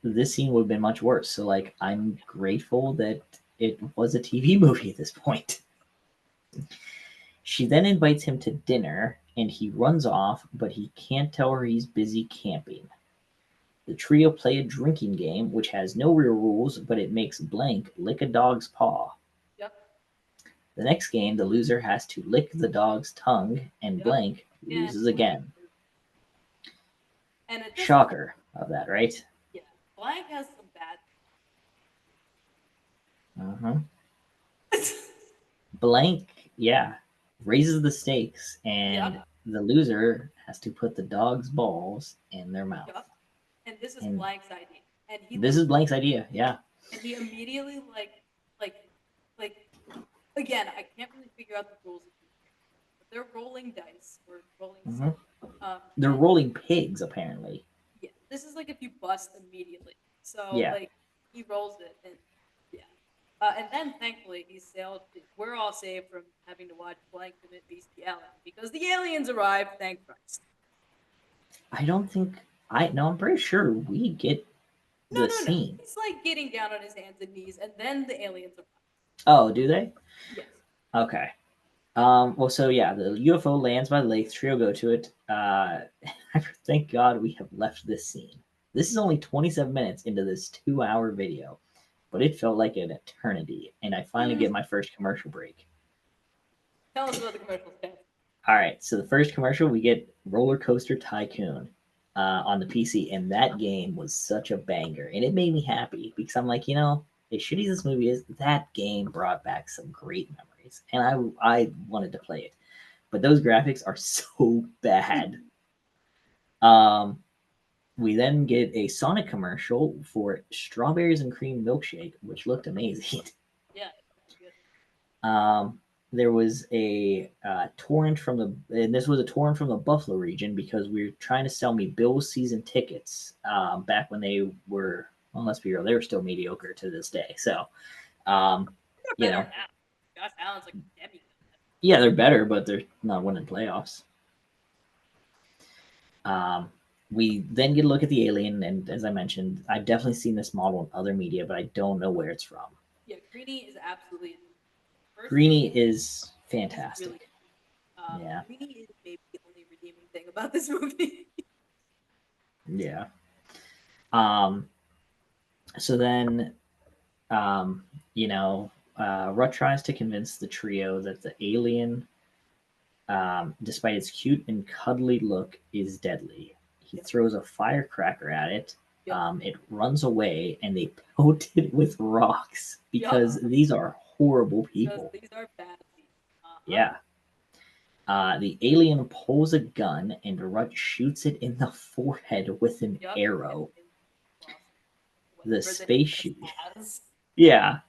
this scene would have been much worse. So, like, I'm grateful that it was a TV movie at this point. She then invites him to dinner and he runs off, but he can't tell her he's busy camping. The trio play a drinking game which has no real rules, but it makes blank lick a dog's paw. Yep, The next game, the loser has to lick the dog's tongue, and yep. blank And loses blank. again. And at this point, Shocker of that, right? yeah, blank has some bad. Uh-huh. Blank, yeah, raises the stakes, and Yep, the loser has to put the dog's balls in their mouth. yep. And this is And blank's idea. And he this like is Blank's idea, yeah. and he immediately like like again, I can't really figure out the rules of these games, but they're rolling dice or rolling Hmm. stuff. They're And rolling pigs, apparently. yeah, this is like if you bust immediately. So Yeah, like he rolls it and yeah. And then thankfully he sailed. We're all saved from having to watch blank commit bestiality because the aliens arrived. Thank Christ. I don't think I no. I'm pretty sure we get No, the no, no. scene. He's like getting down on his hands and knees, and then the aliens arrive. Oh, do they? Yes. Okay. Well, so yeah, the UFO lands by the lake. The trio go to it. Thank God we have left this scene. This is only 27 minutes into this 2-hour video, but it felt like an eternity, and I finally get my first commercial break. Tell us about the commercials, Ted. All right, so the first commercial we get Roller Coaster Tycoon on the PC, and that game was such a banger, and it made me happy because I'm like, as shitty as this movie is, that game brought back some great memories, and I wanted to play it, but those graphics are so bad. Um, we then get a Sonic commercial for strawberries and cream milkshake, which looked amazing. Yeah. Good. Um, there was a torrent from and this was a torrent from the Buffalo region because we were trying to sell me Bills season tickets back when they were, well, let's be real, they were still mediocre to this day. So, um, They're you better know, now. Josh Allen's like a demigod. yeah, they're better, but they're not winning playoffs. Um, we then get a look at the alien, and as I mentioned, I've definitely seen this model in other media, but I don't know where it's from. Yeah, Greeny is absolutely first Greeny movie. is He's really fantastic. Yeah, Greeny is maybe the only redeeming thing about this movie. yeah. Um, so then, um, you know, Rut tries to convince the trio that the alien, despite its cute and cuddly look, is deadly. He Yep. throws a firecracker at it. Yep. It runs away, and they poke it with rocks Yep. because these are horrible Because people. these are bad people. Uh-huh. Yeah. The alien pulls a gun, and Rut shoots it in the forehead with an Yep. arrow. And cross The whatever the spaceship, nearest has. yeah,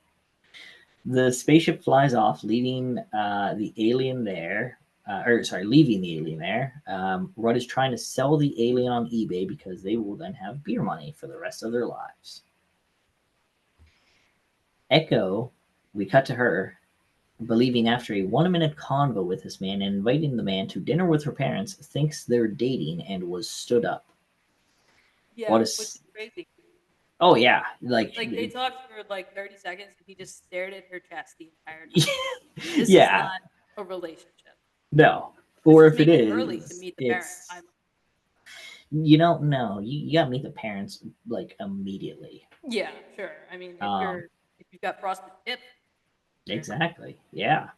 the spaceship flies off, leaving the alien there. Or sorry, leaving the alien there. Rudd is trying to sell the alien on eBay because they will then have beer money for the rest of their lives. Echo, we cut to her, believing after a 1 minute convo with this man and inviting the man to dinner with her parents, thinks they're dating and was stood up. Yeah, What which is is? crazy. Oh yeah, like Like they talked for like 30 seconds and he just stared at her chest the entire time. This is yeah, not a relationship. no. This Or is if it maybe early to is, meet the parent. it's I'm you don't know. You gotta meet the parents like immediately. yeah, sure. I mean, Um, if you've got frosted tips, fair enough. exactly. Yeah.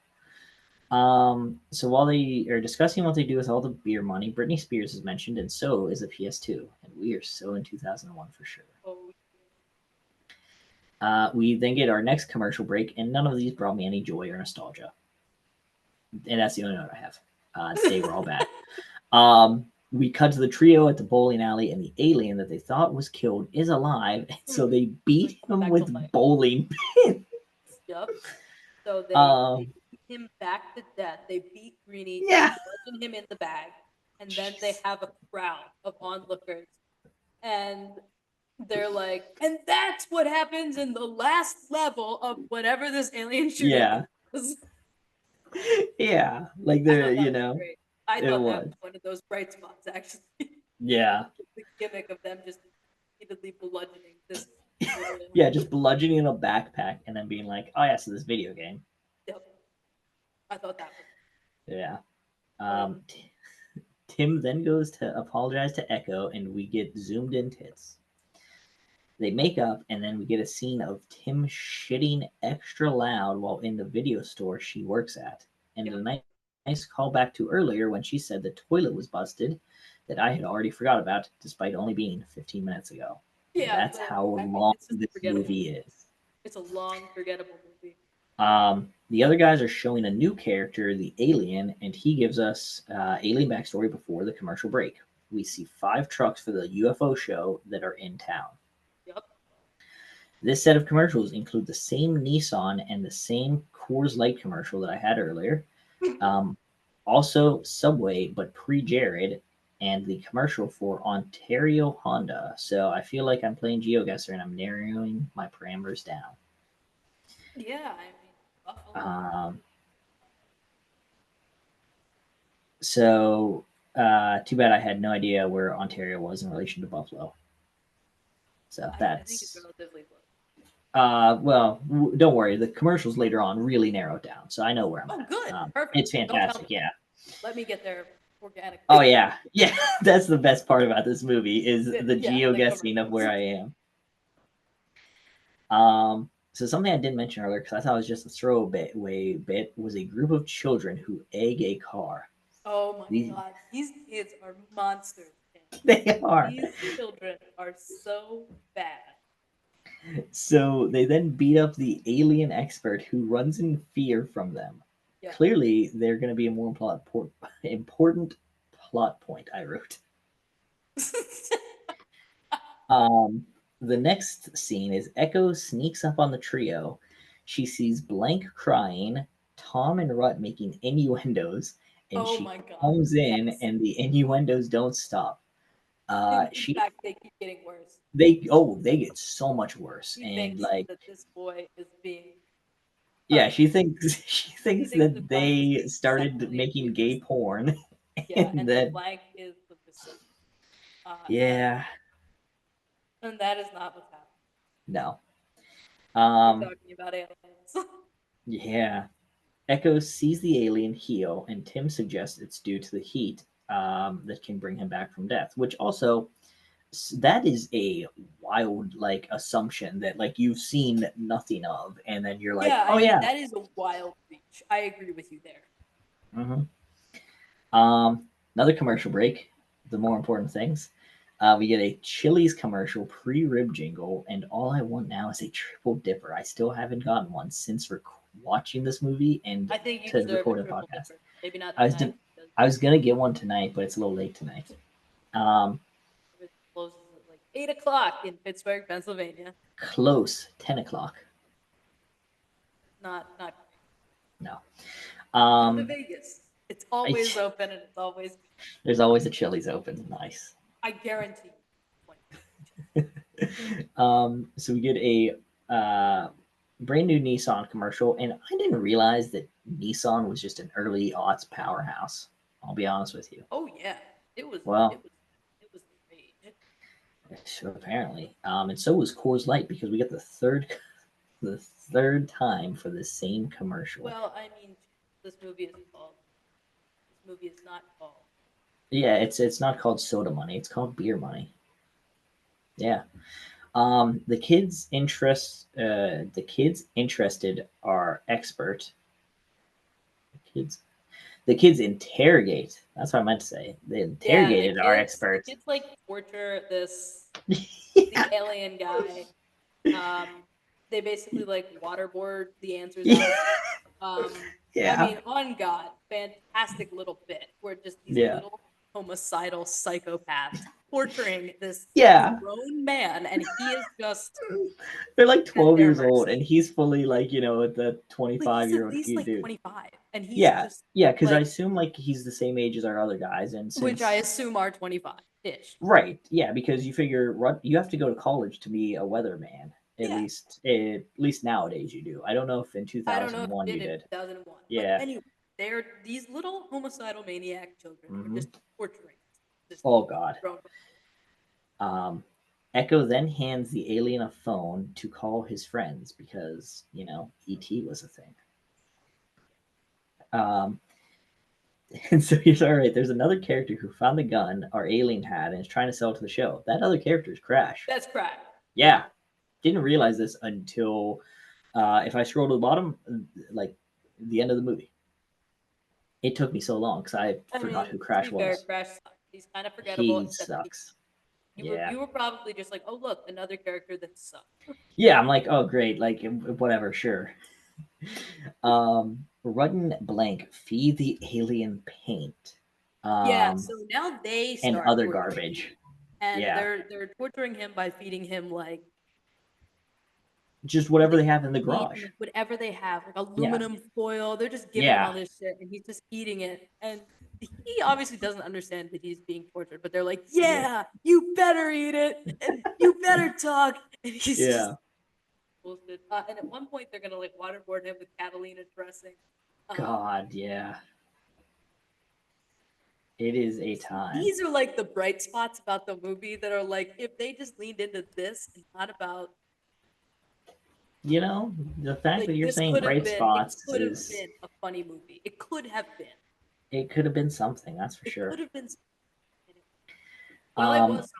So while they are discussing what they do with all the beer money, Britney Spears is mentioned, and so is a PS2, and we are so in 2001 for sure. Oh, We then get our next commercial break, and none of these brought me any joy or nostalgia, and that's the only note I have. They were all bad. We cut to the trio at the bowling alley, and the alien that they thought was killed is alive, and so they like beat come him back to with life. bowling pins. Yep. So they Um, beat him back to death. They beat Greeny. They yeah, bludgeon him in the bag, and then they jeez. have a crowd of onlookers, and they're like, and that's what happens in the last level of whatever this alien shooting Yeah, game is. yeah. Like I they're, thought that was great. I it thought that was. was one of those bright spots, actually. Yeah, The gimmick of them just repeatedly bludgeoning this alien. yeah. Just bludgeoning in a backpack and then being like, "Oh yeah, so this video game." Yep. I thought that was Yeah. great. Tim then goes to apologize to Echo, and we get zoomed in tits. They make up, and then we get a scene of Tim shitting extra loud while in the video store she works at. And Yep. a nice callback to earlier when she said the toilet was busted that I had already forgot about, despite only being 15 minutes ago. Yeah, That's how long it's just this forgettable. movie is. It's a long, forgettable movie. The other guys are showing a new character, the alien, and he gives us alien backstory before the commercial break. We see 5 trucks for the UFO show that are in town. Yep. This set of commercials include the same Nissan and the same Coors Light commercial that I had earlier. Um, Also, Subway, but pre Jared, and the commercial for Ontario Honda. So I feel like I'm playing GeoGuessr and I'm narrowing my parameters down. Yeah, I mean, Buffalo. Um, so too bad I had no idea where Ontario was in relation to Buffalo. So I think it's that's relatively close. well, don't worry. The commercials later on really narrow it down, so I know where I'm Oh, at. good. Perfect. It's Don't tell me. fantastic. Yeah. Let me get there Oh organically. yeah, yeah. That's the best part about this movie is the Yeah, geo the guessing of where commercials. I am. So something I didn't mention earlier because I thought it was just a throwaway bit was a group of children who egg a car. Oh my These god, these kids are monsters. Man. they are. These children are so bad. So they then beat up the alien expert who runs in fear from them. Yeah. Clearly, they're going to be a more important plot point. I wrote. Um, the next scene is Echo sneaks up on the trio. She sees Blank crying, Tom and Rut making innuendos, and Oh she my God. comes in, Yes. and the innuendos don't stop. In She fact, they keep getting worse. they get so much worse, She and thinks like that this boy is being yeah, she touched. thinks she She thinks thinks the that blank is they being started sexually making gay abused. porn, Yeah, and and the that blank is the recipient. And yeah, that is not what's happening. no, We're um, talking about aliens. yeah. Echo sees the alien heal, and Tim suggests it's due to the heat that can bring him back from death. Which also, that is a wild like assumption that like you've seen nothing of, and then you're like, Yeah, oh I mean yeah. that is a wild reach. I agree with you there. hmm Another commercial break. The more important things. We get a Chili's commercial pre-rib jingle, and all I want now is a triple dipper. I still haven't gotten one since watching this movie and I think you to deserve a record a triple podcast. dipper. Maybe not I was tonight de- because I was gonna get one tonight, but it's a little late tonight. Um, everything closes at like 8 o'clock in Pittsburgh, Pennsylvania. Close 10 o'clock. Not great. No. Come to Um, Vegas. It's I, always open and it's always. there's always a Chili's open. Nice. I guarantee you. 20. So we get a brand new Nissan commercial, and I didn't realize that Nissan was just an early aughts powerhouse. I'll be honest with you. Oh yeah, it was. It Well, was. It was the rage. so apparently, and so was Coors Light because we get the third time for the same commercial. Well, I mean, this movie is called. This movie is not called. Yeah, it's not called soda money; it's called beer money. Yeah. The kids interested are expert. Kids The kids interrogate. That's what I meant to say. They Yeah, interrogated our the expert. kids like torture the Yeah. alien guy. Um, they basically like waterboard the answers out of. I Yeah. mean, on God, fantastic little bit where just these Yeah. little homicidal psychopaths torturing this Yeah. grown man, and he is just They're like at 12 their years old, mercy. and he's fully like, the But he's at 25-year-old least like dude. 25, and he's Yeah. just Yeah. Because I like, assume like he's the same age as our other guys. And which I since, assume are 25 ish. right. Yeah. Because you figure you have to go to college to be a weatherman. Yeah, At least nowadays you do. I don't know if in I don't know if 2001 it you did in did. 2001, but Yeah. anyway, they're these little homicidal maniac children are hmm just torturing this Oh, God. grown. Um, Echo then hands the alien a phone to call his friends because, ET was a thing. Um, and so he's all right. There's another character who found the gun our alien had and is trying to sell it to the show. That other character is Crash. That's crack. Yeah. Yeah, didn't realize this until if I scroll to the bottom, like the end of the movie. It took me so long because I I forgot mean, who to Crash be fair, was. Crash sucks. He's kind of forgettable, He except sucks. you were Yeah. you were probably just like, oh look, another character that sucks. Yeah, I'm like, oh great, like whatever, sure. Rudden blank feed the alien paint, Yeah, um, so now they and start other torturing him, garbage. and Yeah, they're torturing him by feeding him like just what do whatever they they have in the feed garage. like whatever they have, like Yeah, aluminum foil. They're just giving him all yeah, this shit, and he's just eating it. And he obviously doesn't understand that he's being tortured, but they're like, yeah, "Yeah, you better eat it, and you better talk." And he's just yeah. bullshit. And at one point, they're gonna like waterboard him with Catalina dressing. Um, God, yeah. It is a see, time. these are like the bright spots about the movie that are like, if they just leaned into this and not about The fact that like you're this saying could have bright been it spots could have is been a funny movie. It could have been. it could have been something. That's for It sure. could have been. Well, it Um, was,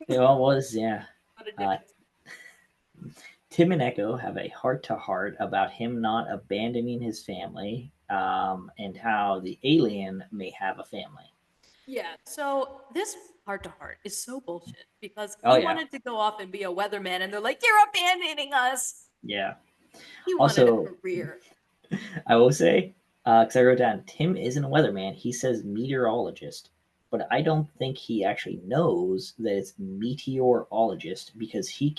it all was yeah. but it Uh, didn't. Tim and Echo have a heart to heart about him not abandoning his family, and how the alien may have a family. Yeah. So this heart to heart is so bullshit because Oh he yeah, wanted to go off and be a weatherman, and they're like, "You're abandoning us." yeah. He wanted a Also, career. I will say, because I wrote down Tim isn't a weatherman. He says meteorologist, but I don't think he actually knows that it's meteorologist because he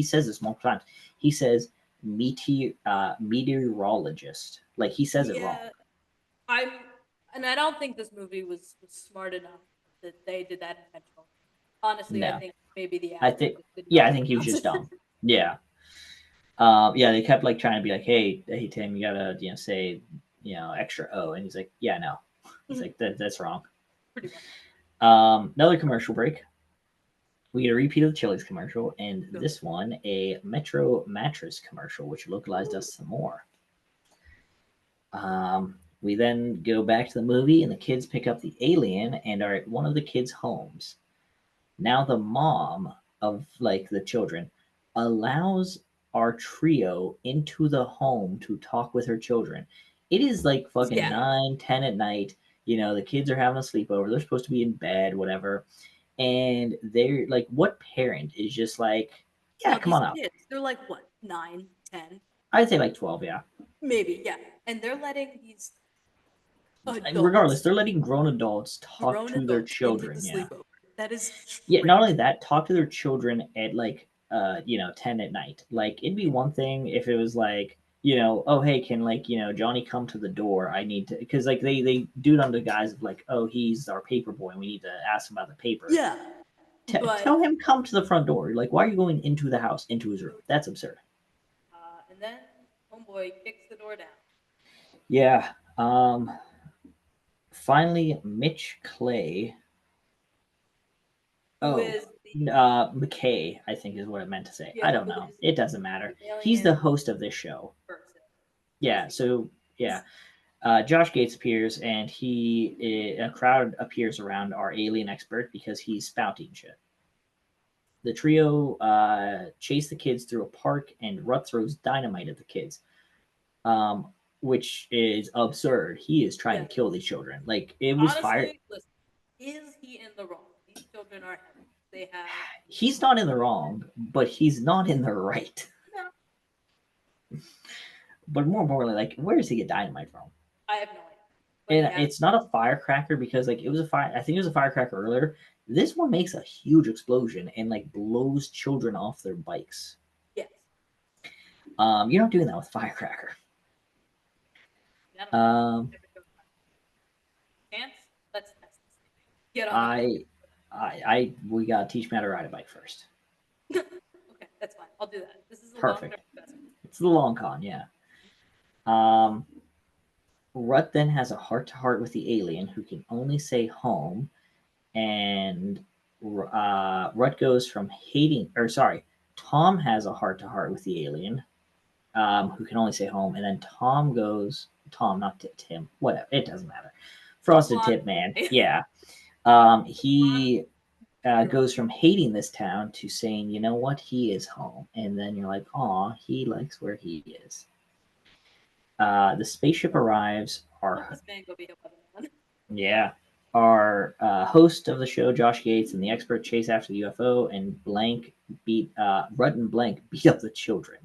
says this multiple times. He says meteorologist. Like he says it wrong. Yeah, I'm, and I don't think this movie was smart enough that they did that intentionally. Honestly, I No, think maybe the I actor think just didn't know yeah, I how to think he was pronounce just it. dumb. Yeah, yeah. They kept like trying to be like, hey, Tim, you gotta say extra O, and he's like, yeah, no. He's like that's wrong. Pretty much. Another commercial break. We get a repeat of the Chili's commercial, and Good. this one a Metro mattress commercial, which localized Ooh, us some more. We then go back to the movie, and the kids pick up the alien and are at one of the kids' homes. Now the mom of like the children allows our trio into the home to talk with her children. It is like fucking yeah. 9, 10 at night. The kids are having a sleepover. They're supposed to be in bed, whatever. And they're like, what parent is just like, yeah, Well, come these on out? kids, they're like what, 9, 10, I'd say like 12, yeah. maybe, yeah. And they're letting these Regardless, adults, they're letting grown adults talk grown to their adults, into the children, yeah. sleepover. That is Yeah, not only strange. that, talk to their children at like 10 at night. Like it'd be one thing if it was like, oh hey, can like, Johnny come to the door? I need to because like they do it under the guise of like, oh, he's our paper boy and we need to ask him about the paper. Yeah, Tell but him come to the front door. Like, why are you going into the house, into his room? That's absurd. and then homeboy kicks the door down. Yeah. Finally Mitch Clay. Who Oh, is the McKay, I think is what it meant to say. I yeah? don't Who know. is It doesn't the matter. He's alien the host of this show. person? Who is Yeah. the So yeah, Josh Gates appears, and a crowd appears around our alien expert because he's spouting shit. The trio chase the kids through a park, and Rut throws dynamite at the kids, um, which is absurd. He is trying yeah? to kill these children. Like it was fire. Honestly, listen, is he in the wrong? These children are heavy. They have He's not in the wrong, but he's not in the right. no. But more importantly, like where does he get dynamite from? I have no idea, but he And has it's not a firecracker because like it was a fire. I think it was a firecracker earlier. This one makes a huge explosion and like blows children off their bikes. yes. You're not doing that with firecracker. I don't know. Um, Never showed chance. Let's test this thing. Get on a bike. I, we gotta teach me how to ride a bike first. Okay, that's fine. I'll do that. This is a long-term Perfect. investment. It's the long con, yeah. Um, Rut then has a heart to heart with the alien who can only say home, and Rut goes from hating, or sorry, Tom has a heart to heart with the alien, who can only say home, and then Tom, not Tim, whatever, it doesn't matter. Frosted Blonde Tip Man, boy. yeah. Blonde He hero. goes from hating this town to saying, you know what, he is home, and then you're like, aw, he likes where he is. The spaceship arrives. Let this man go be a weatherman. Yeah, our host of the show, Josh Gates, and the expert chase after the UFO, and Rudd and Blank beat up the children.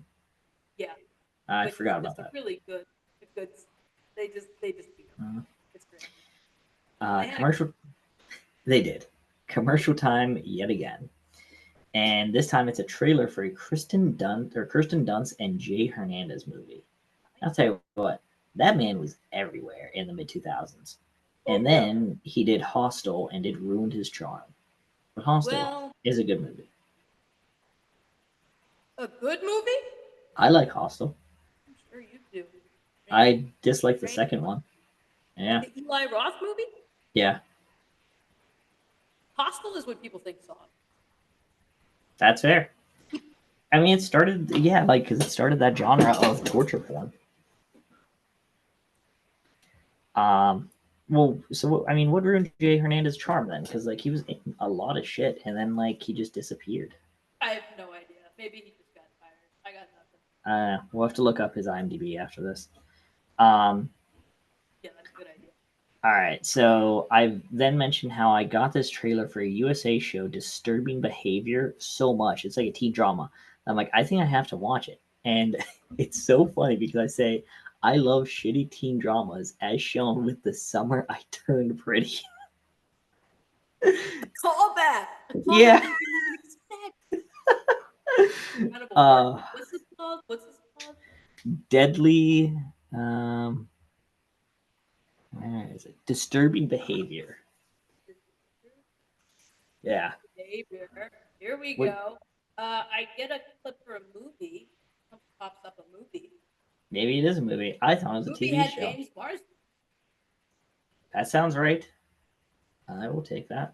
Yeah, I which is forgot about just a that. really good. They just beat him. Uh, It's great. They had a Commercial. They did commercial time yet again, and this time it's a trailer for a Kirsten Dunst and Jay Hernandez movie. I'll tell you what, that man was everywhere in the mid 2000s, oh and yeah. then he did Hostel, and it ruined his charm. But Hostel Well, is a good movie. a good movie. I like Hostel. I'm sure you do. Strange, I dislike the strange second one. one. Like Yeah, the Eli Roth movie. yeah, Hostel is what people think Saw. that's fair. I mean, it started, yeah, like because it started that genre of torture porn. Um, well, so I mean, what ruined Jay Hernandez's charm then? Because like he was in a lot of shit, and then like he just disappeared. I have no idea. Maybe he just got tired. I got nothing. We'll have to look up his IMDb after this. Um, Yeah, that's a good idea. all right, so I then mentioned how I got this trailer for a USA show, Disturbing Behavior, so much. It's like a teen drama. I'm like, I think I have to watch it, and it's so funny because I say I love shitty teen dramas, as shown with The Summer I Turned Pretty. Call back. A call Yeah. that you didn't even expect. Incredible. Uh, What's this called? Deadly. Where is it? Disturbing behavior. Yeah. Behavior. Here we What? go. I get a clip for a movie. Pops up a movie. Maybe it is a movie. I thought it was a Movie TV had show. James Marsden. That sounds right. I will take that.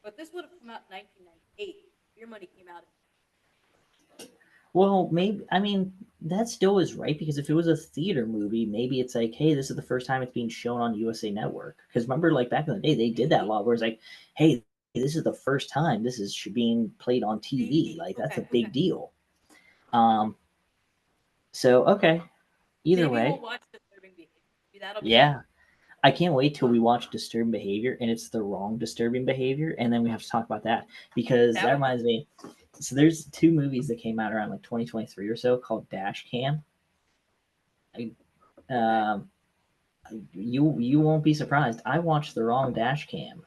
But this would have come out in 1998. Your Money came out. Well, maybe I mean that still is right because if it was a theater movie, maybe it's like, hey, this is the first time it's being shown on USA Network. Because remember, like back in the day, they did that a lot. Where it's like, hey, this is the first time this is being played on TV. Like that's a Okay, okay. big deal. Um. So okay, either Maybe we'll way, watch Disturbing Behavior. Maybe that'll be yeah. I can't wait till we watch Disturbing Behavior and it's the wrong Disturbing Behavior, and then we have to talk about that because that that would be reminds me. So there's two movies that came out around like 2023 or so called Dash Cam. I, okay. um, you won't be surprised. I watched the wrong Dash Cam.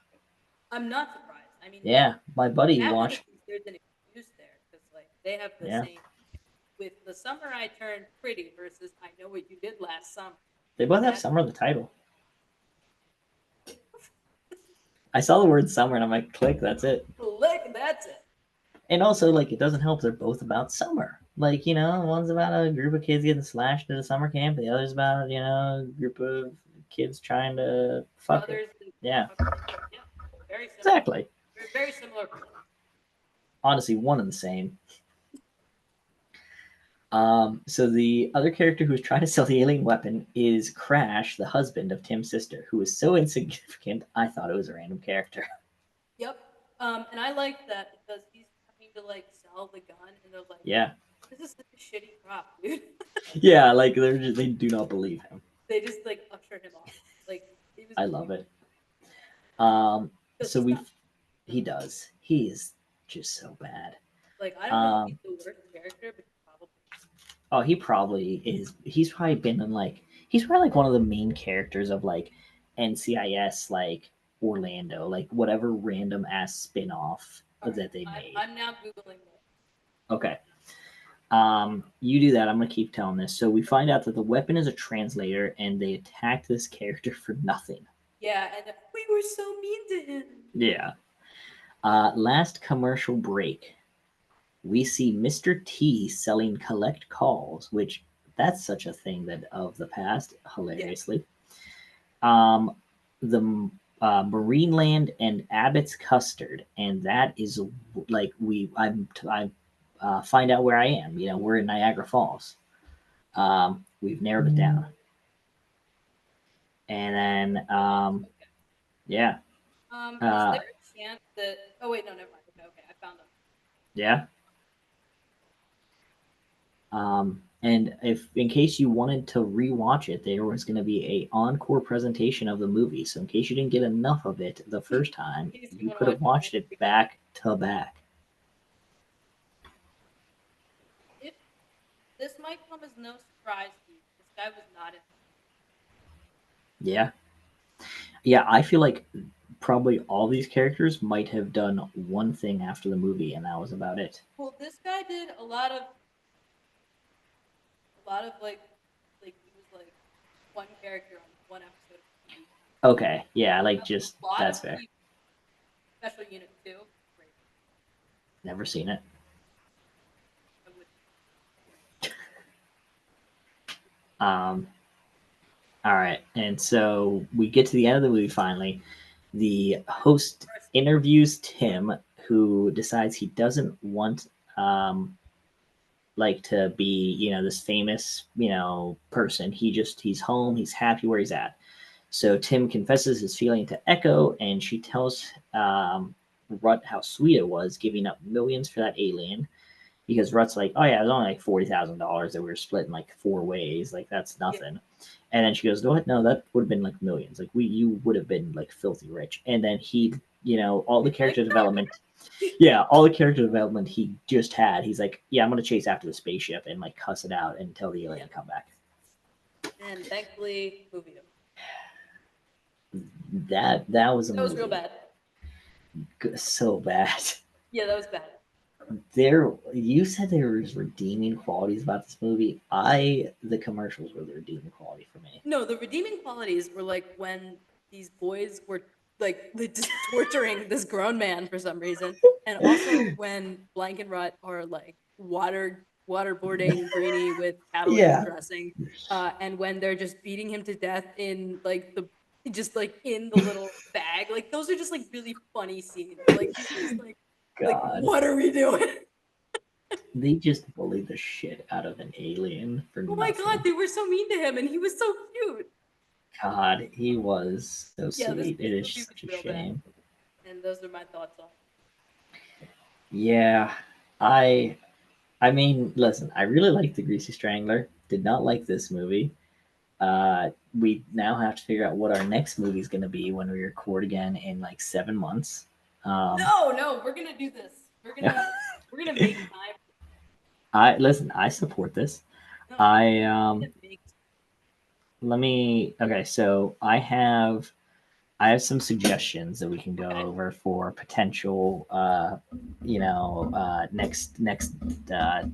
I'm not surprised. I mean, Yeah, my buddy that one at watched. least there's an excuse there because like they have the Yeah, same with The Summer I Turned Pretty versus I Know What You Did Last Summer. they both have That summer in the title. I saw the word summer and I'm like, click, that's it. click, that's it. And also, like, it doesn't help. They're both about summer. Like, one's about a group of kids getting slashed at a summer camp. The other's about, a group of kids trying to fuck it. Brothers and Yeah, yeah, very similar. exactly. Very, very similar plot. Honestly, one and the same. So the other character who's trying to sell the alien weapon is Crash, the husband of Tim's sister, who is so insignificant. I thought it was a random character. Yep. And I like that because he's trying to like sell the gun, and they're like, Yeah, "This is such a shitty prop, dude." yeah. Like they do not believe him. They just like usher him off. Like it was I cute love it. because So he's not he does. He is just so bad. like I don't know if he's Um, the worst character, but he's probably oh, he probably is. He's probably been in like he's probably like one of the main characters of like NCIS, like Orlando, like whatever random ass spin off all right. that they made. I'm now googling this. Okay. You do that. I'm gonna keep telling this. So we find out that the weapon is a translator, and they attacked this character for nothing. Yeah, and we were so mean to him. Yeah. Last commercial break, we see Mr. T selling collect calls, which that's such a thing that of the past, Yeah. hilariously. The Marineland and Abbott's Custard, and that is like I find out where I am. We're in Niagara Falls. We've narrowed it down, and then yeah, Is uh, there a chance that? Oh wait, no, never mind. Okay, okay, I found them. yeah. And if in case you wanted to rewatch it, there was going to be a encore presentation of the movie. So in case you didn't get enough of it the first time, In case you you want to could watch have it watched over it again. back to back. If this might come as no surprise to you, this guy was not in. Yeah, yeah. I feel like probably all these characters might have done one thing after the movie, and that was about it. Well, this guy did a lot of like he was like one character on one episode of TV. Okay, yeah, like just A lot of that's fair. TV special unit too. Great. Never seen it. I would. Um, all right, and so we get to the end of the movie finally. The host interviews Tim, who decides he doesn't want like to be this famous person. He's home. He's happy where he's at. So Tim confesses his feeling to Echo, and she tells Rut how sweet it was giving up millions for that alien. Because Rut's like, oh yeah, it was only like $40,000 that we were splitting like four ways. Like that's nothing. And then she goes, what? No, that would have been like millions. Like you would have been like filthy rich. And then he, all the character development. Yeah, all the character development he just had. He's like, yeah, I'm gonna chase after the spaceship and like cuss it out and tell the alien to come back. And thankfully, movie. That was a That was movie. real bad. So bad. Yeah, that was bad. You said there was redeeming qualities about this movie. The commercials were the redeeming quality for me. No, the redeeming qualities were like when these boys were like just torturing this grown man for some reason, and also when Blankenrot are like waterboarding Greenie with catalytic Yeah. dressing, and when they're just beating him to death in like the just like in the little bag. Like those are just like really funny scenes. Like he's just like God. what are we doing? They just bullied the shit out of an alien for Oh my god, nothing. they were so mean to him, and he was so cute. God, he was so Yeah, this sweet. It this is movie was such a real bad, shame. and those are my thoughts on it. Yeah. I I mean, listen, I really like the Greasy Strangler. Did not like this movie. We now have to figure out what our next movie is going to be when we record again in like 7 months. Um, No, no, we're gonna do this. We're gonna make time. I listen. I support this. No, I we're gonna make. let me. Okay, so I have some suggestions that we can go Okay. over for potential, next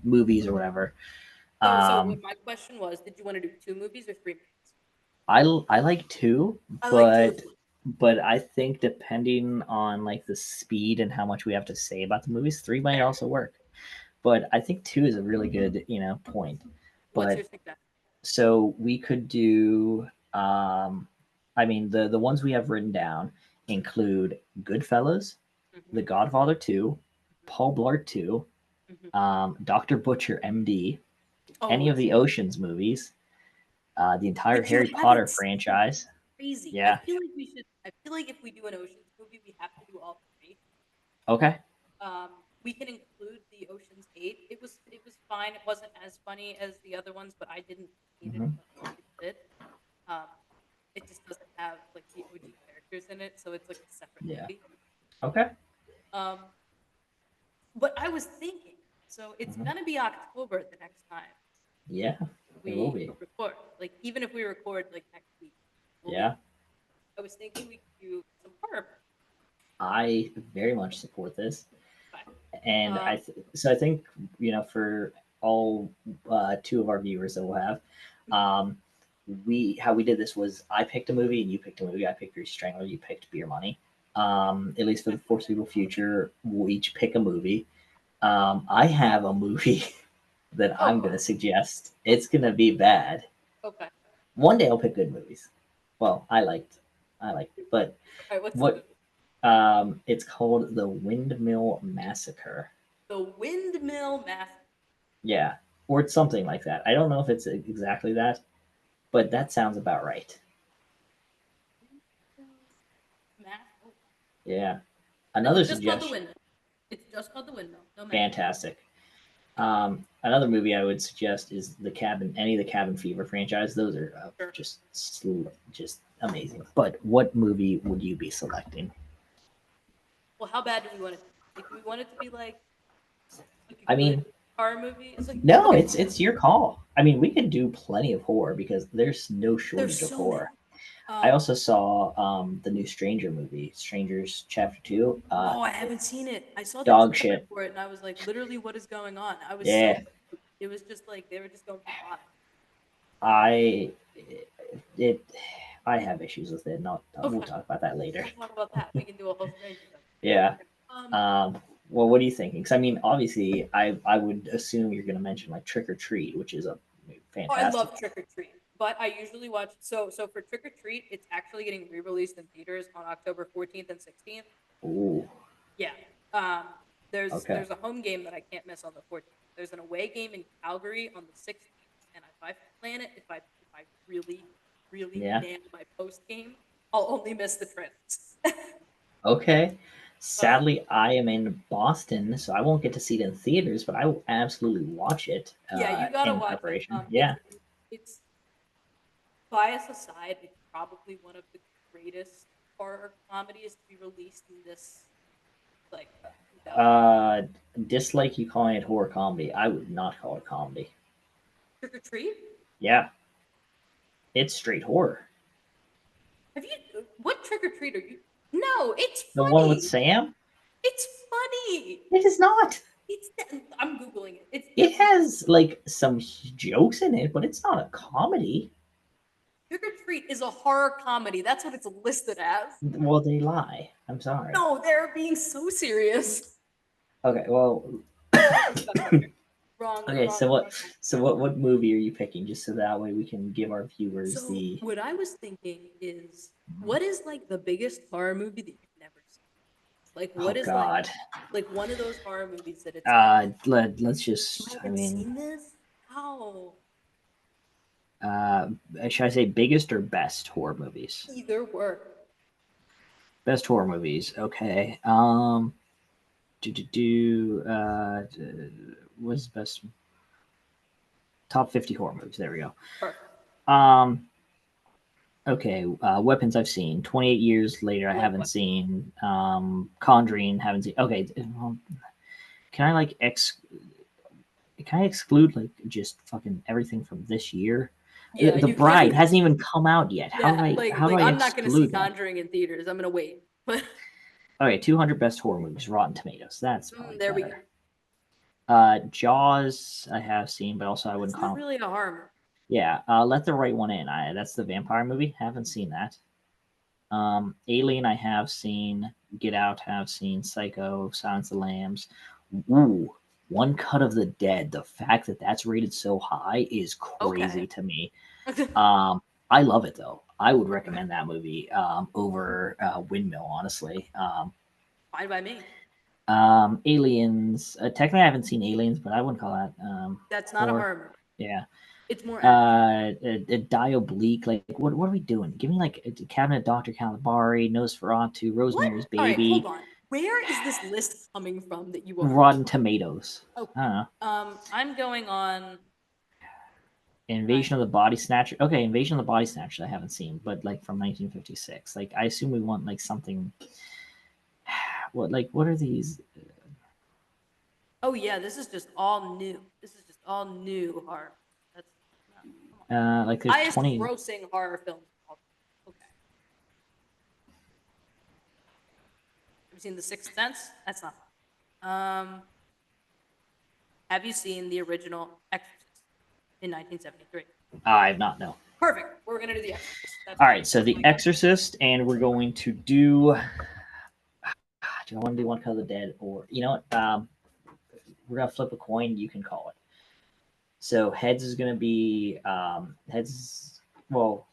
movies or whatever. So what Um, my question was, did you want to do 2 movies or 3 movies? I like two, I like two as but well. I think depending on like the speed and how much we have to say about the movies, three might Fair. also work. But I think two is a really good point. What's But your suggestion? so we could do. I mean, the ones we have written down include Goodfellas, Mm-hmm, The Godfather 2, Paul Blart 2, mm-hmm. Dr. Butcher MD, Oh, any of it's the Oceans movies, the entire but you Harry haven't Potter seen it. franchise. Crazy. I Yeah. feel like we should. I feel like if we do an Ocean's movie, we have to do all 3. Okay. We can include the Ocean's 8. It was fine. It wasn't as funny as the other ones, but I didn't hate it Hmm. as much as people did. Um, it just doesn't have like the OG characters in it, so it's like a separate Yeah. movie. Okay. Um, but I was thinking, so it's Hmm. gonna be October the next time Yeah. It will we be. record. Like even if we record like next week, will be. Yeah. I was thinking we could do some horror. I very much support this. Okay. And Um, I think for all two of our viewers that we'll have, um, we how we did this was I picked a movie and you picked a movie. I picked Greasy Strangler. You picked Beer Money. At least for the foreseeable future, we'll each pick a movie. I have a movie that I'm oh, gonna suggest. It's gonna be bad. okay. One day I'll pick good movies. Well, I liked it, but All right. What's the what movie? it's called The Windmill Massacre. The Windmill Massacre. Yeah, or it's something like that. I don't know if it's exactly that, but that sounds about right. Mass. Yeah. No, Another it's just called the suggestion. Windmill. It's just called the Windmill. No mass. Fantastic. Another movie I would suggest is the Cabin. Any of the Cabin Fever franchise. Those are Sure. just amazing. But what movie would you be selecting? Well, how bad do we want it? Like, do we want it to be like I a good mean, horror movie? It's like no, okay, it's your call. I mean, we could do plenty of horror because there's no there's shortage of so many. horror. I Um, also saw the new Stranger movie, Strangers Chapter Two. no, I haven't seen it. I saw the Dog trailer shit. for it, and I was like, literally, what is going on? I was so. Yeah, It was just like they were just going too far. I it I have issues with it. Not we'll Okay, talk about that later. we'll talk about that. We can do a whole Stranger Things. Yeah. Um, Well, what are you thinking? Because I mean, obviously, I would assume you're going to mention like Trick or Treat, which is a oh, I fantastic. love Trick or Treat, but I usually watch. So for Trick or Treat, it's actually getting re-released in theaters on October 14th and 16th. Ooh. Yeah. Um, there's Okay. there's a home game that I can't miss on the 14th. There's an away game in Calgary on the 16th, and if I plan it, if I really Yeah. nail my post game, I'll only miss the trailers. Okay. um, Sadly, I am in Boston, so I won't get to see it in theaters, but I will absolutely watch it yeah, you gotta in watch it. preparation. It's Yeah. it's bias aside, it's probably one of the greatest horror comedies to be released in this like 2000. Uh, Dislike you calling it horror comedy. I would not call it comedy. Trick or Treat. Yeah, it's straight horror. Have you? What Trick or Treat are you? No, it's The one with funny. Sam? It's funny. It is not. I'm Googling it. It's It definitely has like some jokes in it, but it's not a comedy. Trick or Treat is a horror comedy. That's what it's listed as. Well, they lie. I'm sorry. No, they're being so serious. Okay, well, Okay. Wrong, okay. wrong, So what? wrong. What movie are you picking? Just so that way we can give our viewers So the. what I was thinking is, what is like the biggest horror movie that you've never seen? Like, Oh what is God. like one of those horror movies that it's like Let's you just. I haven't mean, seen this? How? uh, should I say biggest or best horror movies? Either work. Best horror movies. Okay. What's best top 50 horror movies? There we go. Perfect. Um, okay. Weapons I've seen. 28 Years Later I I like haven't what? seen. Conjuring haven't seen. Okay. Can I like can I exclude like just fucking everything from this year? Yeah, The you Bride can. hasn't even come out yet. Yeah, How do I I'm not gonna see exclude that? Conjuring in theaters. I'm gonna wait. But Okay, 200 best horror movies, Rotten Tomatoes. That's probably there we go. better. Jaws I have seen, but also I That's wouldn't not call. really a horror movie. Yeah, Let the Right One In. That's the vampire movie. Haven't seen that. Alien I have seen. Get Out have seen. Psycho, Silence of the Lambs. Ooh, One Cut of the Dead. The fact that that's rated so high is Okay. crazy to me. I love it though. I would recommend that movie over Windmill, honestly. Fine by me. Aliens. Technically, I haven't seen Aliens, but I wouldn't call that That's not a horror. horror movie. Yeah. It's more action. Diabolique. Like, what are we doing? Give me like a Cabinet Doctor Caligari, Nosferatu, What? Rosemary's All right, hold Baby, on. Where is this list coming from that you are on? Rotten Tomatoes. Okay. I don't know. I'm going on Invasion nine. of the Body Snatcher. Okay, Invasion of the Body Snatchers I haven't seen, but like from 1956. Like, I assume we want like something. What are these? Oh yeah, this is just all new. This is just all new horror. That's no, come on. Like there's Highest 20. grossing horror films. Okay. Have you seen The Sixth Sense? That's not. Have you seen the original Exorcist in 1973? I have not, no. Perfect. We're gonna do The Exorcist. That's All fine. right, so That's The my Exorcist, and we're going to do. Do I want to do One Cut of the Dead, or you know what? We're gonna flip a coin. You can call it. So heads is gonna be heads. Well,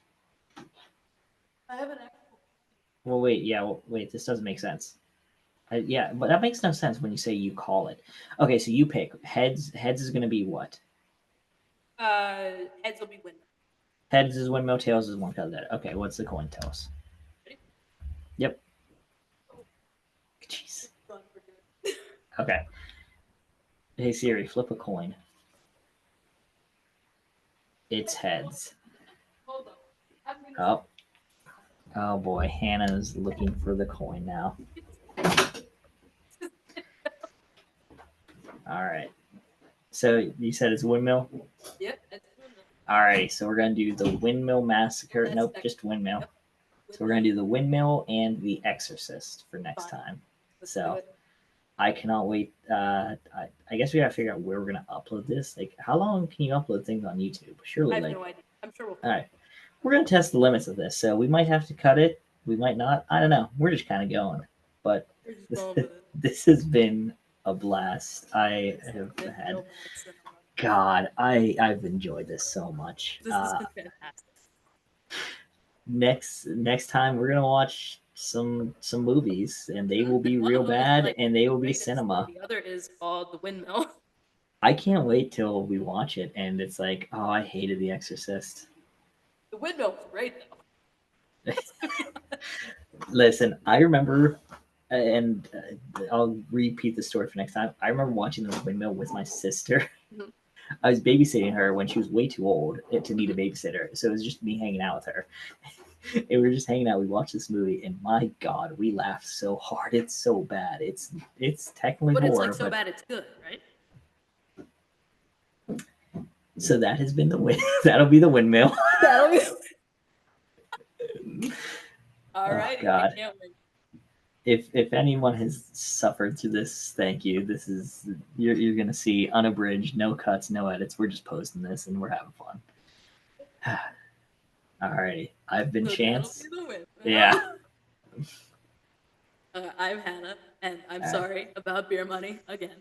I have an actual. well, wait, yeah, well, wait. This doesn't make sense. Yeah, but that makes no sense when you say you call it. Okay, so you pick heads. Heads is gonna be what? Heads will be Windmill. Heads is Windmill, tails is One Cut of the Dead. Okay, what's the coin? Tell us. Ready? Yep. Oh, Jeez. done for good. Okay. Hey Siri, flip a coin. It's heads. Hold on. I'm gonna Oh, oh boy, Hannah's looking for the coin now. All right. So you said it's Windmill? Yep, that's Windmill. All right. So we're going to do the Windmill Massacre. That's Nope, Exorcist. just Windmill. Yep. So we're going to do the Windmill and the Exorcist for next Fine. time. Let's do So it. I cannot wait. I guess we got to figure out where we're going to upload this. Like, how long can you upload things on YouTube? I Surely, have like, no idea. I'm sure we'll all find right. We're going to test the limits of this. So we might have to cut it. We might not. I don't know. We're just kind of going. But it. We're just going with it. this has been a blast. I This has have been had. no bad cinema. God, I've enjoyed this so much. This has been fantastic. Next time we're gonna watch some movies, and they will And be one real of them is bad, like and they the will be greatest, and cinema. the other is called The Windmill. I can't wait till we watch it, and it's like, oh, I hated The Exorcist. The Windmill was great though. Listen, I remember, and I'll repeat the story for next time. I remember watching The Windmill with my sister. Mhm. I was babysitting her when she was way too old to need a babysitter, so it was just me hanging out with her. And we were just hanging out. We watched this movie, and my God, we laughed so hard. It's so bad. It's technically But it's horror, like so but bad it's good, right? so that has been the win. That'll be the Windmill. That'll be. All Oh right, I God. can't wait. if anyone has suffered through this, thank you. This is you're gonna see unabridged, no cuts, no edits. We're just posting this and we're having fun. Alrighty, I've been So that'll be Chance. the win. Yeah, I'm Hannah, and I'm uh, sorry about beer money again.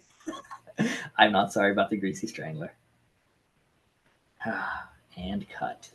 I'm not sorry about the Greasy Strangler. And cut.